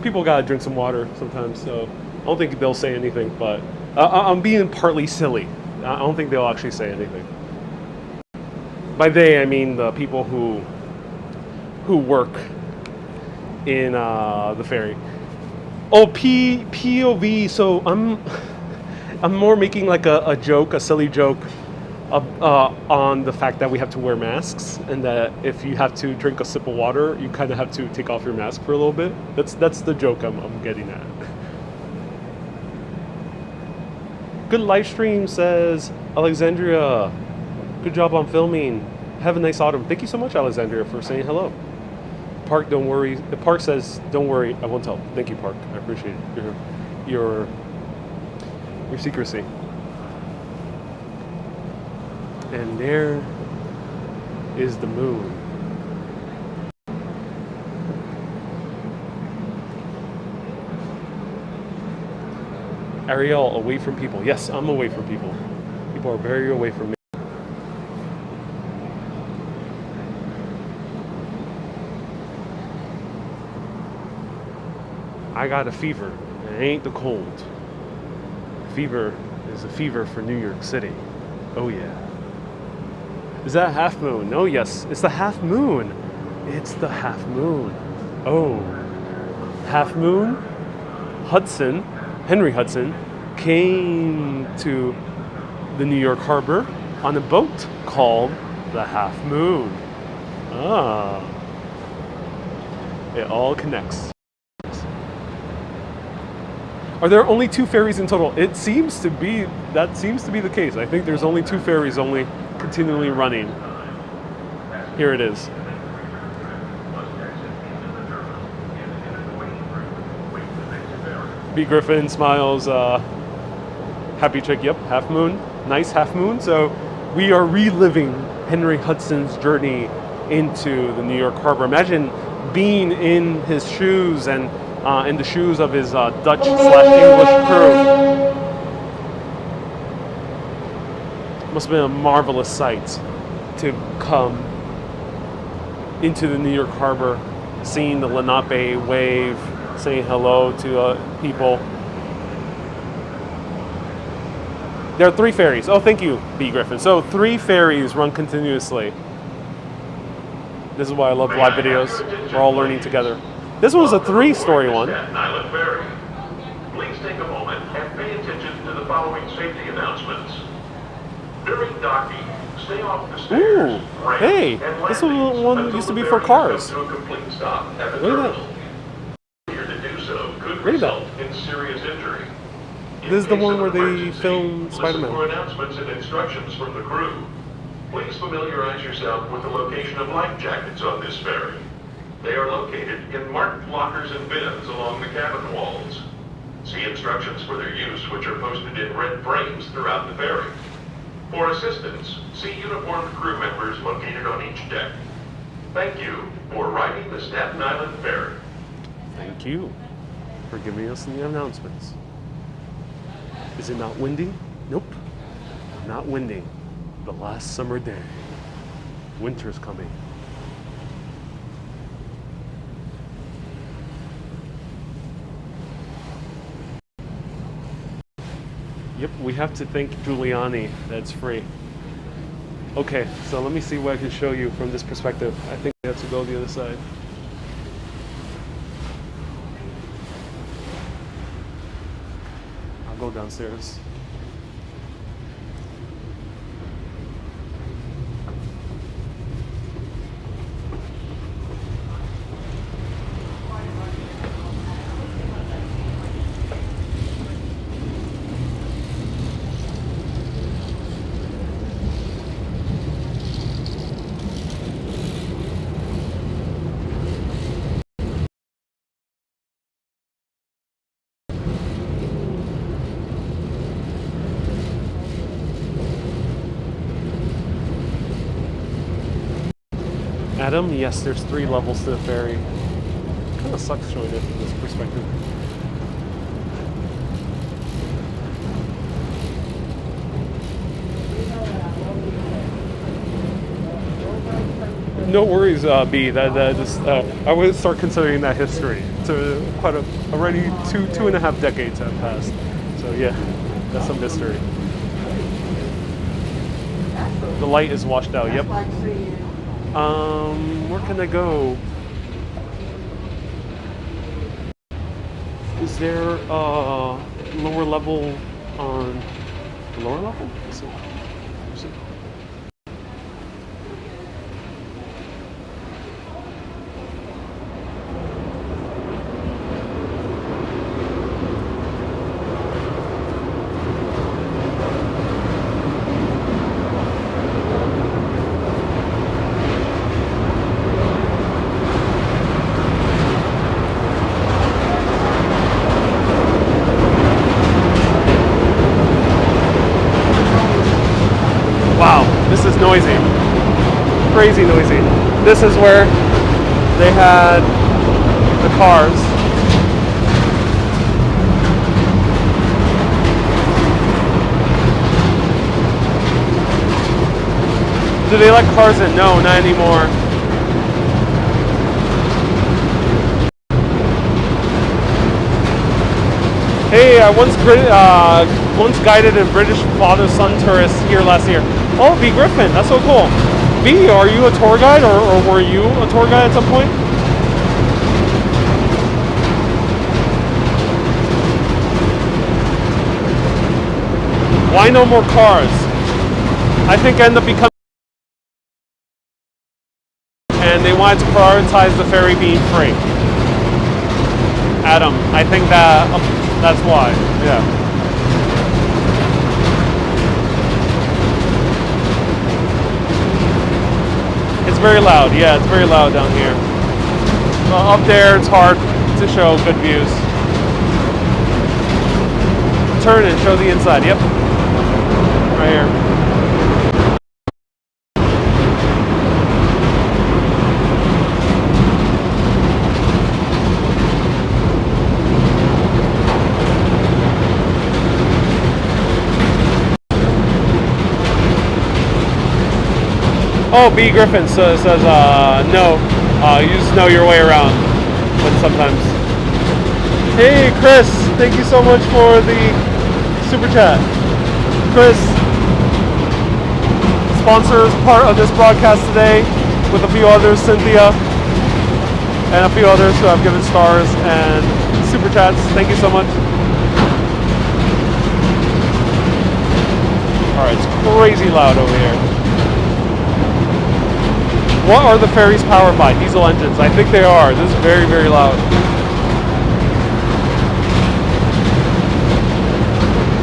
people gotta drink some water sometimes, so I don't think they'll say anything. But I'm being partly silly. I don't think they'll actually say anything. By they, I mean the people who work in the ferry. Oh, POV. So I'm more making like a joke, a silly joke. On the fact that we have to wear masks, and that if you have to drink a sip of water, you kind of have to take off your mask for a little bit. That's the joke I'm getting at. Good live stream, says Alexandria. Good job on filming. Have a nice autumn. Thank you so much, Alexandria, for saying hello. Park, don't worry. The Park says, don't worry, I won't tell. Thank you, Park. I appreciate your secrecy. And there is the moon. Ariel, away from people. Yes, I'm away from people. People are very away from me. I got a fever. It ain't the cold. Fever is a fever for New York City. Oh yeah. Is that half moon? Oh yes, it's the half moon. It's the half moon. Oh, half moon. Henry Hudson, came to the New York harbor on a boat called the Half Moon. Ah, it all connects. Are there only 2 ferries in total? That seems to be the case. I think there's only 2 ferries only continually running. Here it is. B. Griffin smiles, happy chick, yep, half moon, nice half moon. So we are reliving Henry Hudson's journey into the New York harbor. Imagine being in his shoes and in the shoes of his Dutch/English crew. Must have been a marvelous sight to come into the New York harbor, seeing the Lenape wave, saying hello to people. There are 3 ferries. Oh, thank you, B. Griffin. So 3 ferries run continuously. This is why I love live videos. We're all learning together. This was a 3-story one.
Island Ferry. Please take a moment and pay attention to the following safety announcements. During docking, stay off the stairs.
Ooh, hey, this was one that used to be for cars.
To a complete stop at the
Look at
terminal. Failure to do so could
Look at that.
result in serious injury. In
This is the
case
one
of
where they
emergency,
filmed
listen
Spider-Man.
for announcements and instructions from the crew. Please familiarize yourself with the location of life jackets on this ferry. They are located in marked lockers and bins along the cabin walls. See instructions for their use, which are posted in red frames throughout the ferry. For assistance, see uniformed crew members located on each deck. Thank you for riding the Staten Island Ferry.
Thank you for giving us the announcements. Is it not windy? Nope, not windy. The last summer day. Winter's coming. Yep, we have to thank Giuliani that's free. Okay, so let me see what I can show you from this perspective. I think we have to go the other side. I'll go downstairs. Adam, yes, there's 3 levels to the ferry. Kind of sucks showing it from this perspective. No worries, B. That just I would start considering that history. So quite already two and a half decades have passed. So yeah, that's some history. The light is washed out. Yep. Where can I go? Is there a lower level on the lower level? Let's see. Noisy, crazy noisy. This is where they had the cars. Do they let cars in? No, not anymore. Hey, I once guided a British father-son tourist here last year. Oh, B. Griffin, that's so cool. B, are you a tour guide or were you a tour guide at some point? Why no more cars? I think end up becoming, and they wanted to prioritize the ferry being free. Adam, I think that's why, yeah. It's very loud, yeah, it's very loud down here. Up there, it's hard to show good views. Turn and show the inside, yep. Right here. Oh, B. Griffin says no. You just know your way around. But sometimes. Hey, Chris. Thank you so much for the super chat. Chris sponsors part of this broadcast today with a few others, Cynthia, and a few others who have given stars and super chats. Thank you so much. Alright, it's crazy loud over here. What are the ferries powered by? Diesel engines. I think they are. This is very, very loud.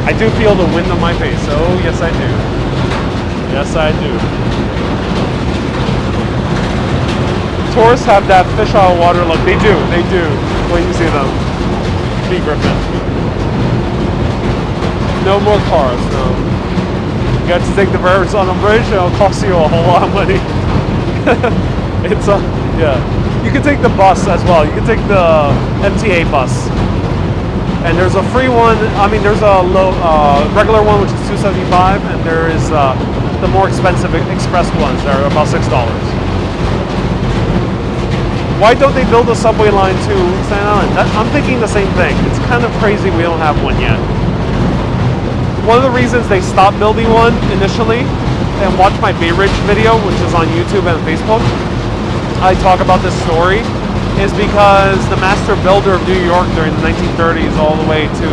I do feel the wind on my face. Oh, yes I do. Yes I do. Tourists have that fish out of water look. They do. When you see them. B. Griffin. No more cars, no. You got to take the ferries on a bridge, it'll cost you a whole lot of money. It's yeah. You can take the bus as well. You can take the MTA bus, and there's a free one. I mean, there's a regular one which is $2.75, and there is the more expensive express ones that are about $6. Why don't they build a subway line to Staten Island? I'm thinking the same thing. It's kind of crazy we don't have one yet. One of the reasons they stopped building one initially, and watch my Bay Ridge video, which is on YouTube and Facebook, I talk about this story, is because the master builder of New York during the 1930s all the way to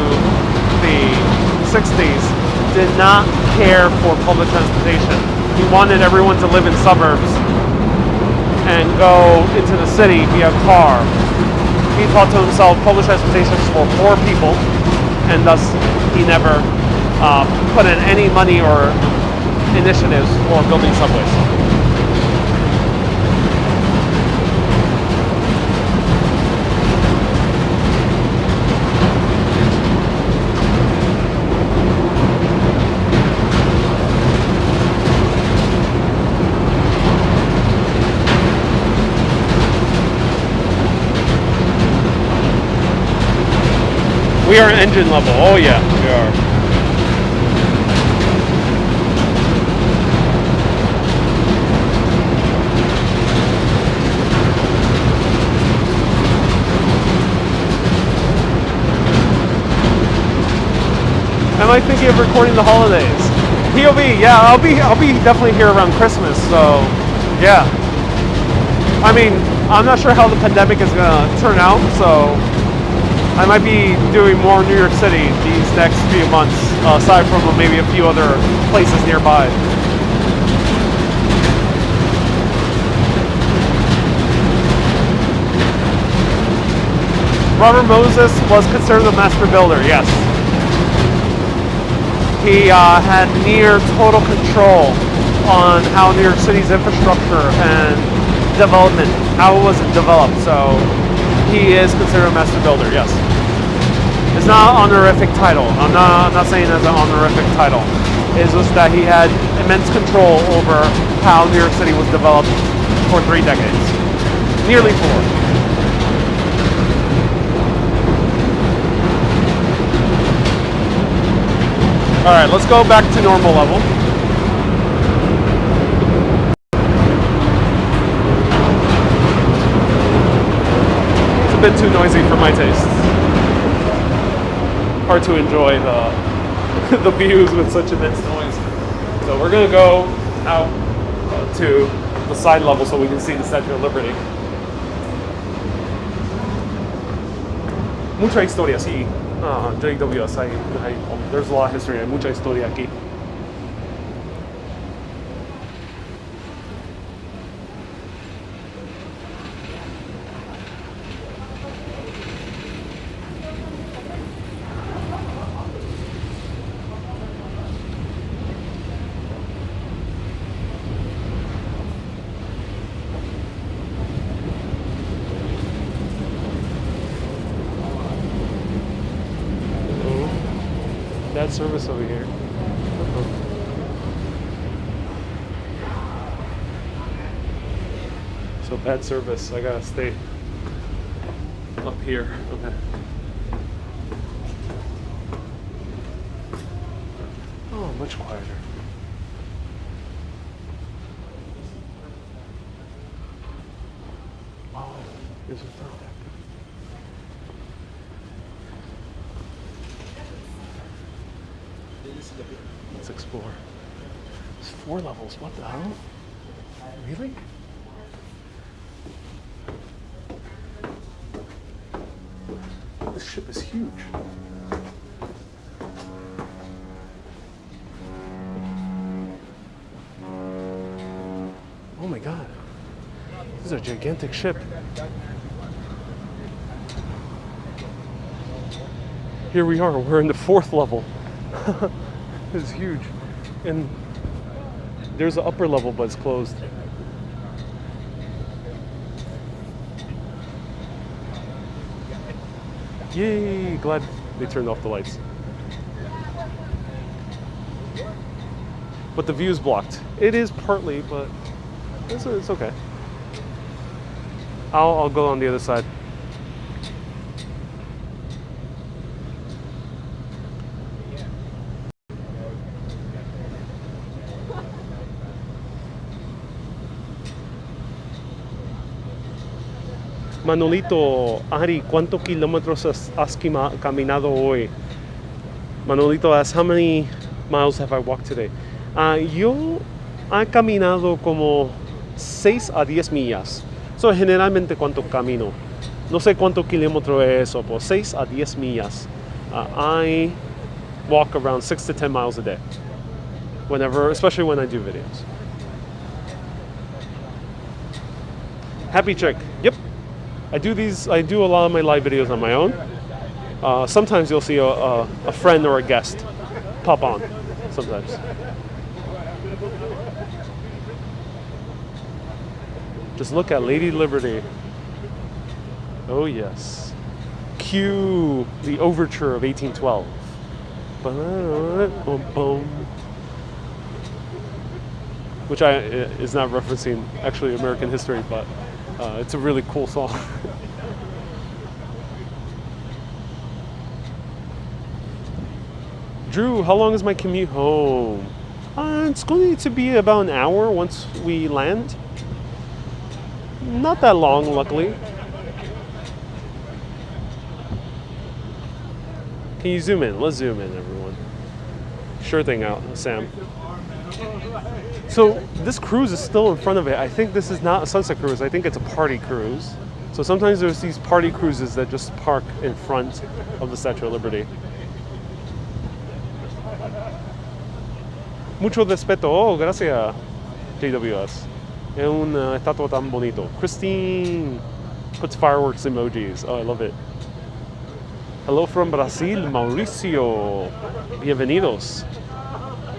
the 60s did not care for public transportation. He wanted everyone to live in suburbs and go into the city via car. He thought to himself, public transportation is for poor people, and thus he never put in any money or initiatives for building subways. We are engine level. Oh yeah, we are. Am I thinking of recording the holidays? POV, yeah, I'll be definitely here around Christmas, so yeah. I mean, I'm not sure how the pandemic is gonna turn out, so I might be doing more New York City these next few months, aside from maybe a few other places nearby. Robert Moses was considered the master builder, yes. He had near total control on how New York City's infrastructure and development, how it was developed. So he is considered a master builder, yes. It's not an honorific title. I'm not saying it's an honorific title. It's just that he had immense control over how New York City was developed for 3 decades. Nearly 4. All right, let's go back to normal level. It's a bit too noisy for my taste. Hard to enjoy the views with such immense noise. So we're gonna go out to the side level so we can see the Statue of Liberty. Mucha historia, sí. JWS, there's a lot of history, hay mucha historia aquí. Bad service over here. So bad service. I gotta stay up here. Okay. Oh, much quieter. Oh, here's a third deck. Let's explore. There's 4 levels. What the hell? Really? This ship is huge. Oh my god. This is a gigantic ship. Here we are. We're in the 4th level. It's huge. And there's an upper level, but it's closed. Yay! Glad they turned off the lights. But the view's blocked. It is partly, but it's okay. I'll go on the other side. Manolito, Ari, ¿cuántos kilómetros has caminado hoy? Manolito asks, how many miles have I walked today? Yo he caminado como 6 a 10 millas. So, generalmente cuánto camino. No sé cuánto kilómetro es eso, pero 6 a 10 millas. I walk around 6 to 10 miles a day. Whenever, especially when I do videos. Happy chick. Yep. I do a lot of my live videos on my own. Sometimes you'll see a friend or a guest pop on. Sometimes. Just look at Lady Liberty. Oh yes. Cue the overture of 1812. Which is not referencing actually American history, but it's a really cool song. Drew, how long is my commute home? It's going to be about an hour once we land. Not that long, luckily. Can you zoom in? Let's zoom in, everyone. Sure thing, out, Sam. So this cruise is still in front of it. I think this is not a sunset cruise. I think it's a party cruise. So sometimes there's these party cruises that just park in front of the Statue of Liberty. Mucho respeto. Oh, gracias, JWS. Es una estatua tan bonito. Christine puts fireworks emojis. Oh, I love it. Hello from Brazil, Mauricio. Bienvenidos.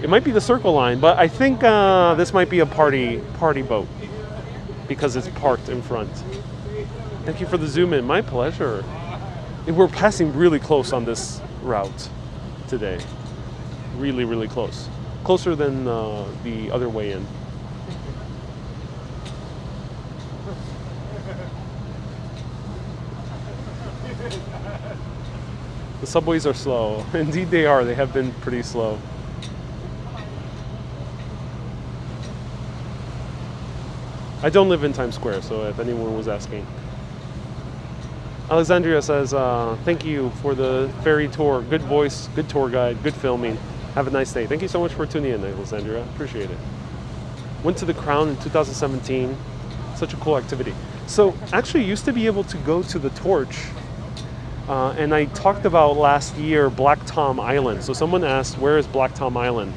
It might be the Circle Line, but I think this might be a party boat because it's parked in front. Thank you for the zoom in. My pleasure. We're passing really close on this route today. Really, really close. Closer than the other way in. The subways are slow. Indeed they are. They have been pretty slow. I don't live in Times Square, so if anyone was asking. Alexandria says, thank you for the ferry tour. Good voice, good tour guide, good filming. Have a nice day. Thank you so much for tuning in, Alexandria. Appreciate it. Went to the Crown in 2017. Such a cool activity. So actually used to be able to go to the Torch. And I talked about last year Black Tom Island. So someone asked, where is Black Tom Island?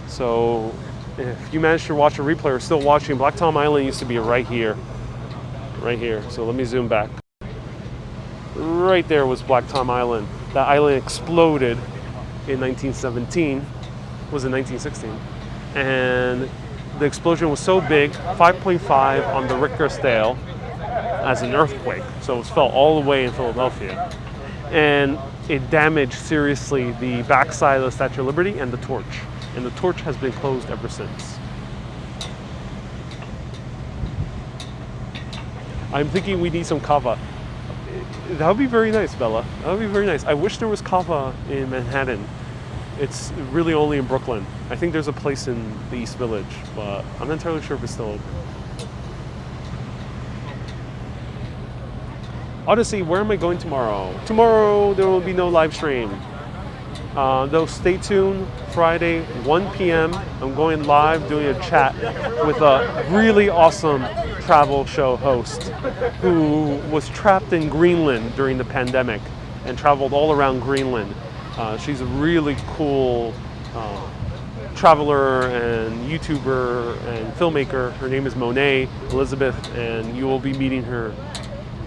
So if you managed to watch a replay or still watching, Black Tom Island used to be right here. Right here. So let me zoom back. Right there was Black Tom Island. That island exploded in 1917. Was it 1916? And the explosion was so big, 5.5 on the Richter scale, as an earthquake. So it was felt all the way in Philadelphia. And it damaged seriously the backside of the Statue of Liberty and the Torch. And the Torch has been closed ever since. I'm thinking we need some kava. That would be very nice, Bella. That would be very nice. I wish there was kava in Manhattan. It's really only in Brooklyn. I think there's a place in the East Village, but I'm not entirely sure if it's still open. Odyssey, where am I going tomorrow? Tomorrow there will be no live stream. Though stay tuned, Friday, 1 p.m. I'm going live doing a chat with a really awesome travel show host who was trapped in Greenland during the pandemic and traveled all around Greenland. She's a really cool traveler and YouTuber and filmmaker. Her name is Monet Elizabeth, and you will be meeting her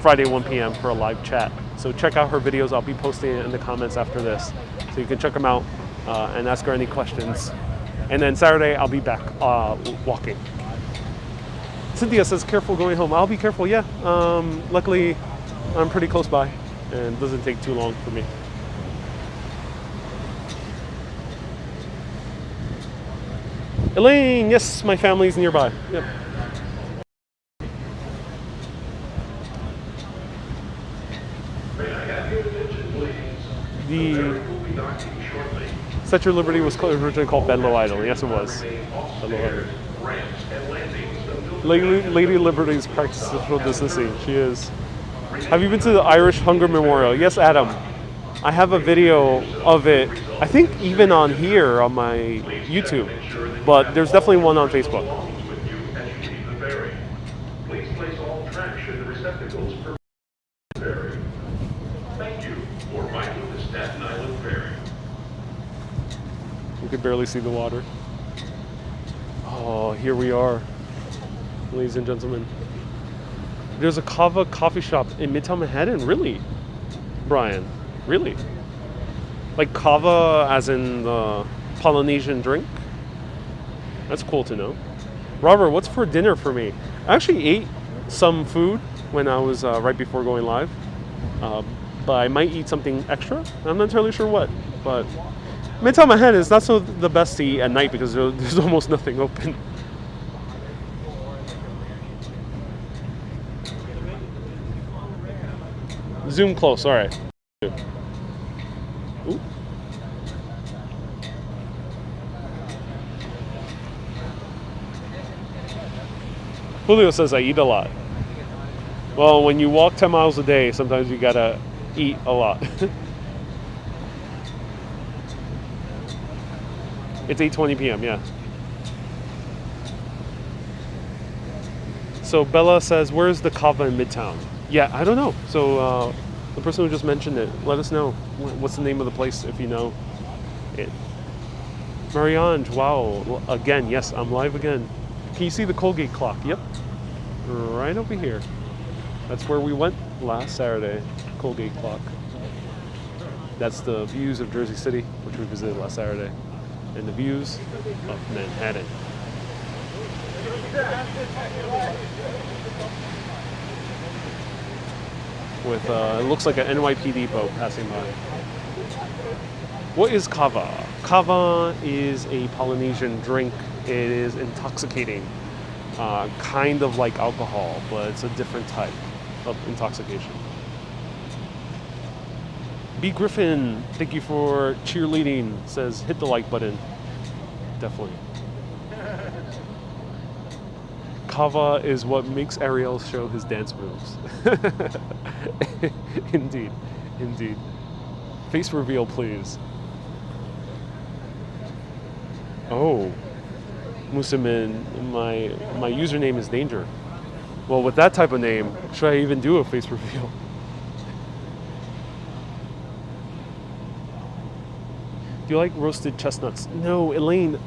Friday 1 p.m. for a live chat. So check out her videos. I'll be posting it in the comments after this. So you can check them out and ask her any questions. And then Saturday, I'll be back walking. Cynthia says, careful going home. I'll be careful, yeah. Luckily, I'm pretty close by and it doesn't take too long for me. Elaine, yes, my family's nearby. Yep. The Statue of Liberty was originally called Bedloe Idol. Yes, it was. Lady Liberty's practices social distancing. She is. Have you been to the Irish Hunger Memorial? Yes, Adam. I have a video of it. I think even on here on my YouTube, but there's definitely one on Facebook.
Please place all trash in the receptacles for ferry. Thank you for riding the Staten Island Ferry.
You could barely see the water. Oh, here we are, ladies and gentlemen. There's a kava coffee shop in Midtown Manhattan. Really, Brian? Really? Like kava as in the Polynesian drink? That's cool to know. Robert, what's for dinner for me? I actually ate some food when I was right before going live. But I might eat something extra. I'm not entirely sure what. But Midtown Manhattan is not so the best to eat at night because there's almost nothing open. Zoom close, all right. Ooh. Julio says I eat a lot. Well, when you walk 10 miles a day, sometimes you gotta eat a lot. It's 8:20 p.m., yeah. So Bella says, where's the Kava in Midtown? Yeah, I don't know. So the person who just mentioned it, let us know. What's the name of the place if you know it? Marianne, wow. Again, yes, I'm live again. Can you see the Colgate clock? Yep. Right over here. That's where we went last Saturday. Colgate clock. That's the views of Jersey City, which we visited last Saturday. And the views of Manhattan. With it looks like an NYPD boat passing by. What is kava? Kava is a Polynesian drink. It is intoxicating, kind of like alcohol, but it's a different type of intoxication. B. Griffin, thank you for cheerleading. Says hit the like button. Definitely. Kava is what makes Ariel show his dance moves. Indeed, indeed. Face reveal, please. Oh, Musamin, my username is Danger. Well, with that type of name, should I even do a face reveal? Do you like roasted chestnuts? No, Elaine.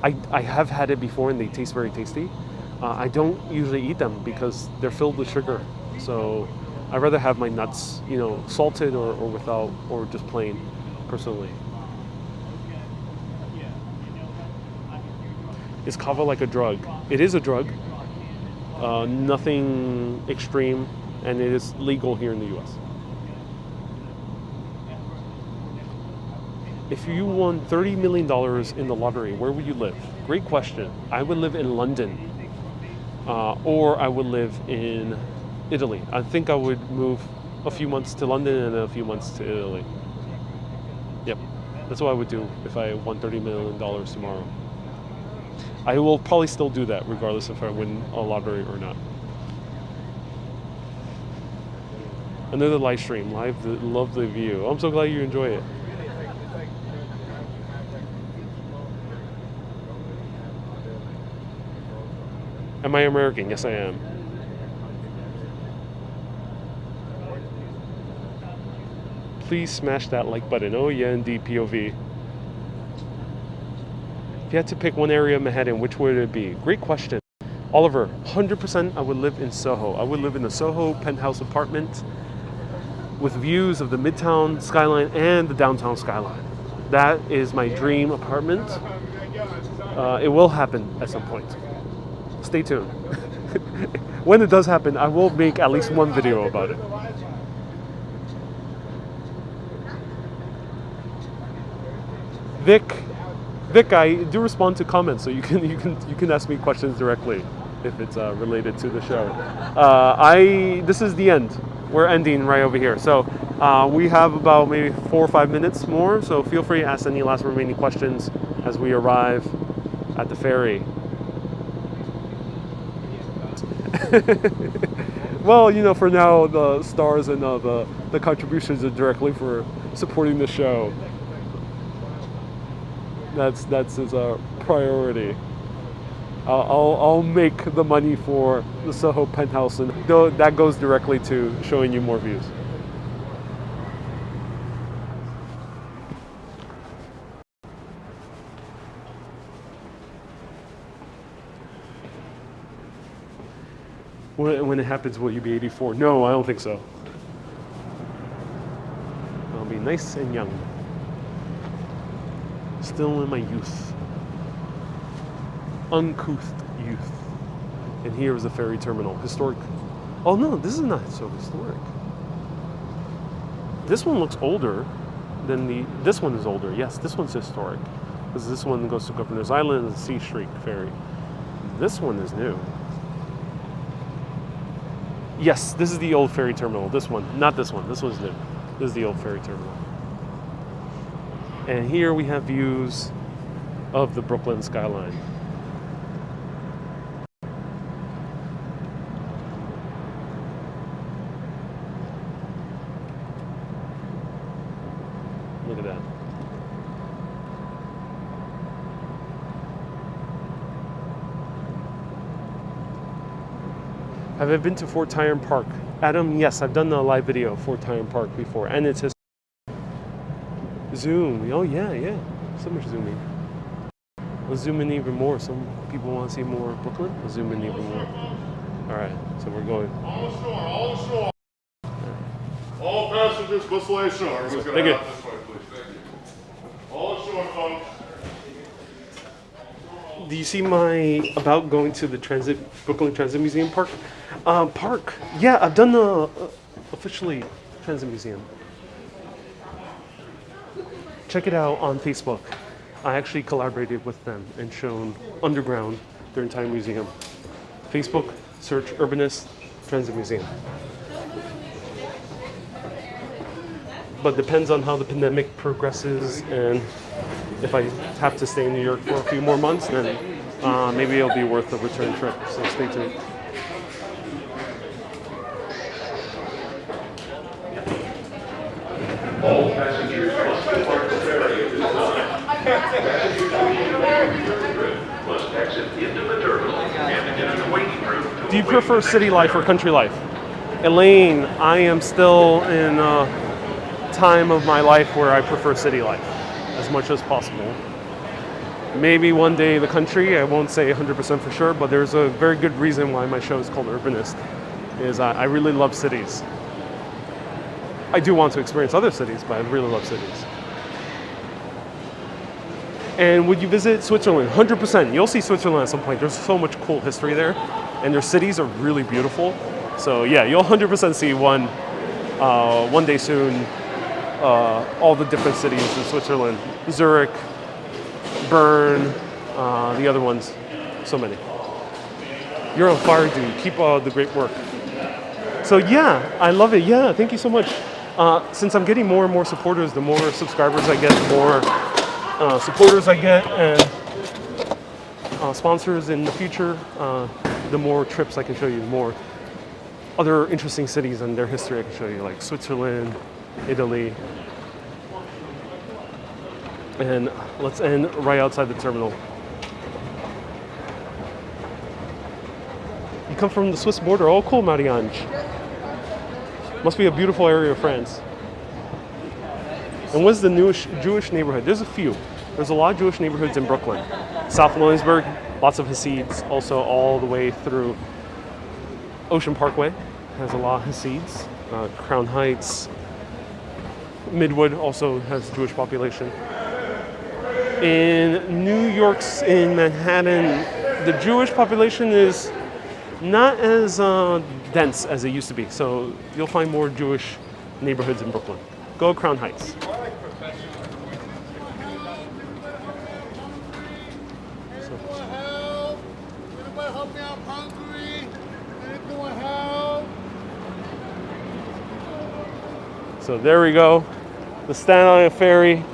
I have had it before and they taste very tasty. I don't usually eat them because they're filled with sugar. So I'd rather have my nuts, salted or without, or just plain, personally. Is kava like a drug? It is a drug. Nothing extreme, and it is legal here in the U.S. If you won $30 million in the lottery, where would you live? Great question. I would live in London, or I would live in Italy. I think I would move a few months to London and a few months to Italy. Yep, that's what I would do if I won $30 million tomorrow. I will probably still do that regardless if I win a lottery or not. Another live stream, love the view. I'm so glad you enjoy it. Am I American? Yes, I am. Please smash that like button. Oh yeah, indeed, POV. If you had to pick one area of Manhattan, which would it be? Great question. Oliver, 100% I would live in Soho. I would live in a Soho penthouse apartment with views of the Midtown skyline and the downtown skyline. That is my dream apartment. It will happen at some point. Stay tuned. When it does happen, I will make at least one video about it. Vic, I do respond to comments, so you can ask me questions directly if it's related to the show. This is the end. We're ending right over here. So we have about maybe 4 or 5 minutes more. So feel free to ask any last remaining questions as we arrive at the ferry. Well, for now, the stars and the contributions are directly for supporting the show. That's his priority. I'll make the money for the Soho penthouse, and that goes directly to showing you more views. When it happens, will you be 84? No, I don't think so. I'll be nice and young. Still in my youth. Uncouth youth. And here is the ferry terminal. Historic. Oh no, this is not so historic. This one looks older than this one is older. Yes, this one's historic. Because this one goes to Governor's Island and the C Street ferry. This one is new. Yes, this is the old ferry terminal. This one, not this one. This one's new. This is the old ferry terminal. And here we have views of the Brooklyn skyline. Look at that. Have I been to Fort Tryon Park? Adam, yes, I've done a live video of Fort Tryon Park before, and it's a zoom. Oh yeah, yeah. So much zooming. Let's zoom in even more. Some people want to see more Brooklyn. Let's zoom in even more. All right, so we're going.
All ashore, all ashore. All passengers, whistle ashore. Everyone's
Thank
going
you.
to out this way, please. Thank you. All ashore, folks.
Do you see my about going to the Brooklyn Transit Museum Park? Yeah, I've done the officially Transit Museum. Check it out on Facebook. I actually collaborated with them and shown underground their entire museum. Facebook, search Urbanist Transit Museum. But depends on how the pandemic progresses, and if I have to stay in New York for a few more months, then maybe it'll be worth a return trip. So stay tuned.
All passengers must depart the ferry at this time. Passengers wishing to make a trip must exit into the terminal and into the waiting room.
Do you prefer city life or country life? Elaine, I am still in a time of my life where I prefer city life as much as possible. Maybe one day the country, I won't say 100% for sure, but there's a very good reason why my show is called Urbanist, is I really love cities. I do want to experience other cities, but I really love cities. And would you visit Switzerland? 100%. You'll see Switzerland at some point. There's so much cool history there, and their cities are really beautiful. So yeah, you'll 100% see one day soon, all the different cities in Switzerland. Zurich, Bern, the other ones, so many. You're on fire, dude. Keep the great work. So yeah, I love it. Yeah, thank you so much. Since I'm getting more and more supporters, the more subscribers I get, the more supporters I get, and sponsors in the future, the more trips I can show you, the more other interesting cities and their history I can show you, like Switzerland, Italy. And let's end right outside the terminal. You come from the Swiss border. Oh, cool, Marianne. Must be a beautiful area of France. And what's the newest Jewish neighborhood? There's a few. There's a lot of Jewish neighborhoods in Brooklyn. South Williamsburg, lots of Hasids. Also all the way through Ocean Parkway has a lot of Hasids. Crown Heights. Midwood also has Jewish population. In New York's, in Manhattan, the Jewish population is not as dense as it used to be. So you'll find more Jewish neighborhoods in Brooklyn. Go Crown Heights. So there we go, the Staten Island Ferry.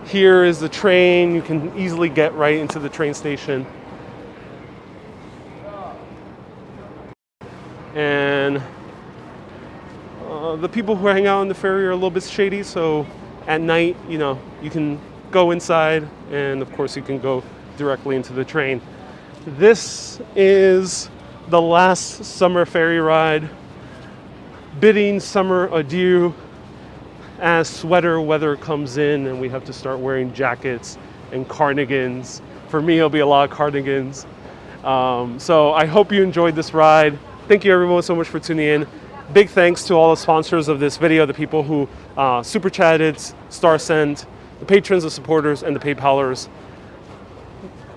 Here is the train. You can easily get right into the train station. And the people who hang out on the ferry are a little bit shady, so at night, you know, you can go inside, and of course you can go directly into the train. This is the last summer ferry ride, bidding summer adieu as sweater weather comes in and we have to start wearing jackets and cardigans. For me, it'll be a lot of cardigans. So I hope you enjoyed this ride. Thank you everyone so much for tuning in. Big thanks to all the sponsors of this video, the people who super chatted, star sent, the patrons, the supporters, and the PayPalers.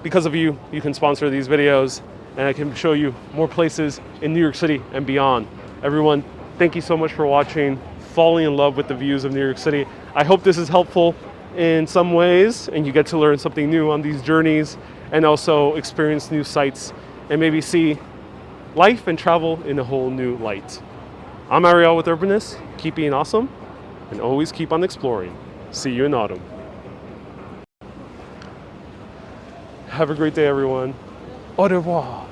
Because of you, you can sponsor these videos, and I can show you more places in New York City and beyond. Everyone, thank you so much for watching, falling in love with the views of New York City. I hope this is helpful in some ways, and you get to learn something new on these journeys, and also experience new sights, and maybe see life and travel in a whole new light. I'm Ariel with Urbanist. Keep being awesome, and always keep on exploring. See you in autumn. Have a great day, everyone. Au revoir.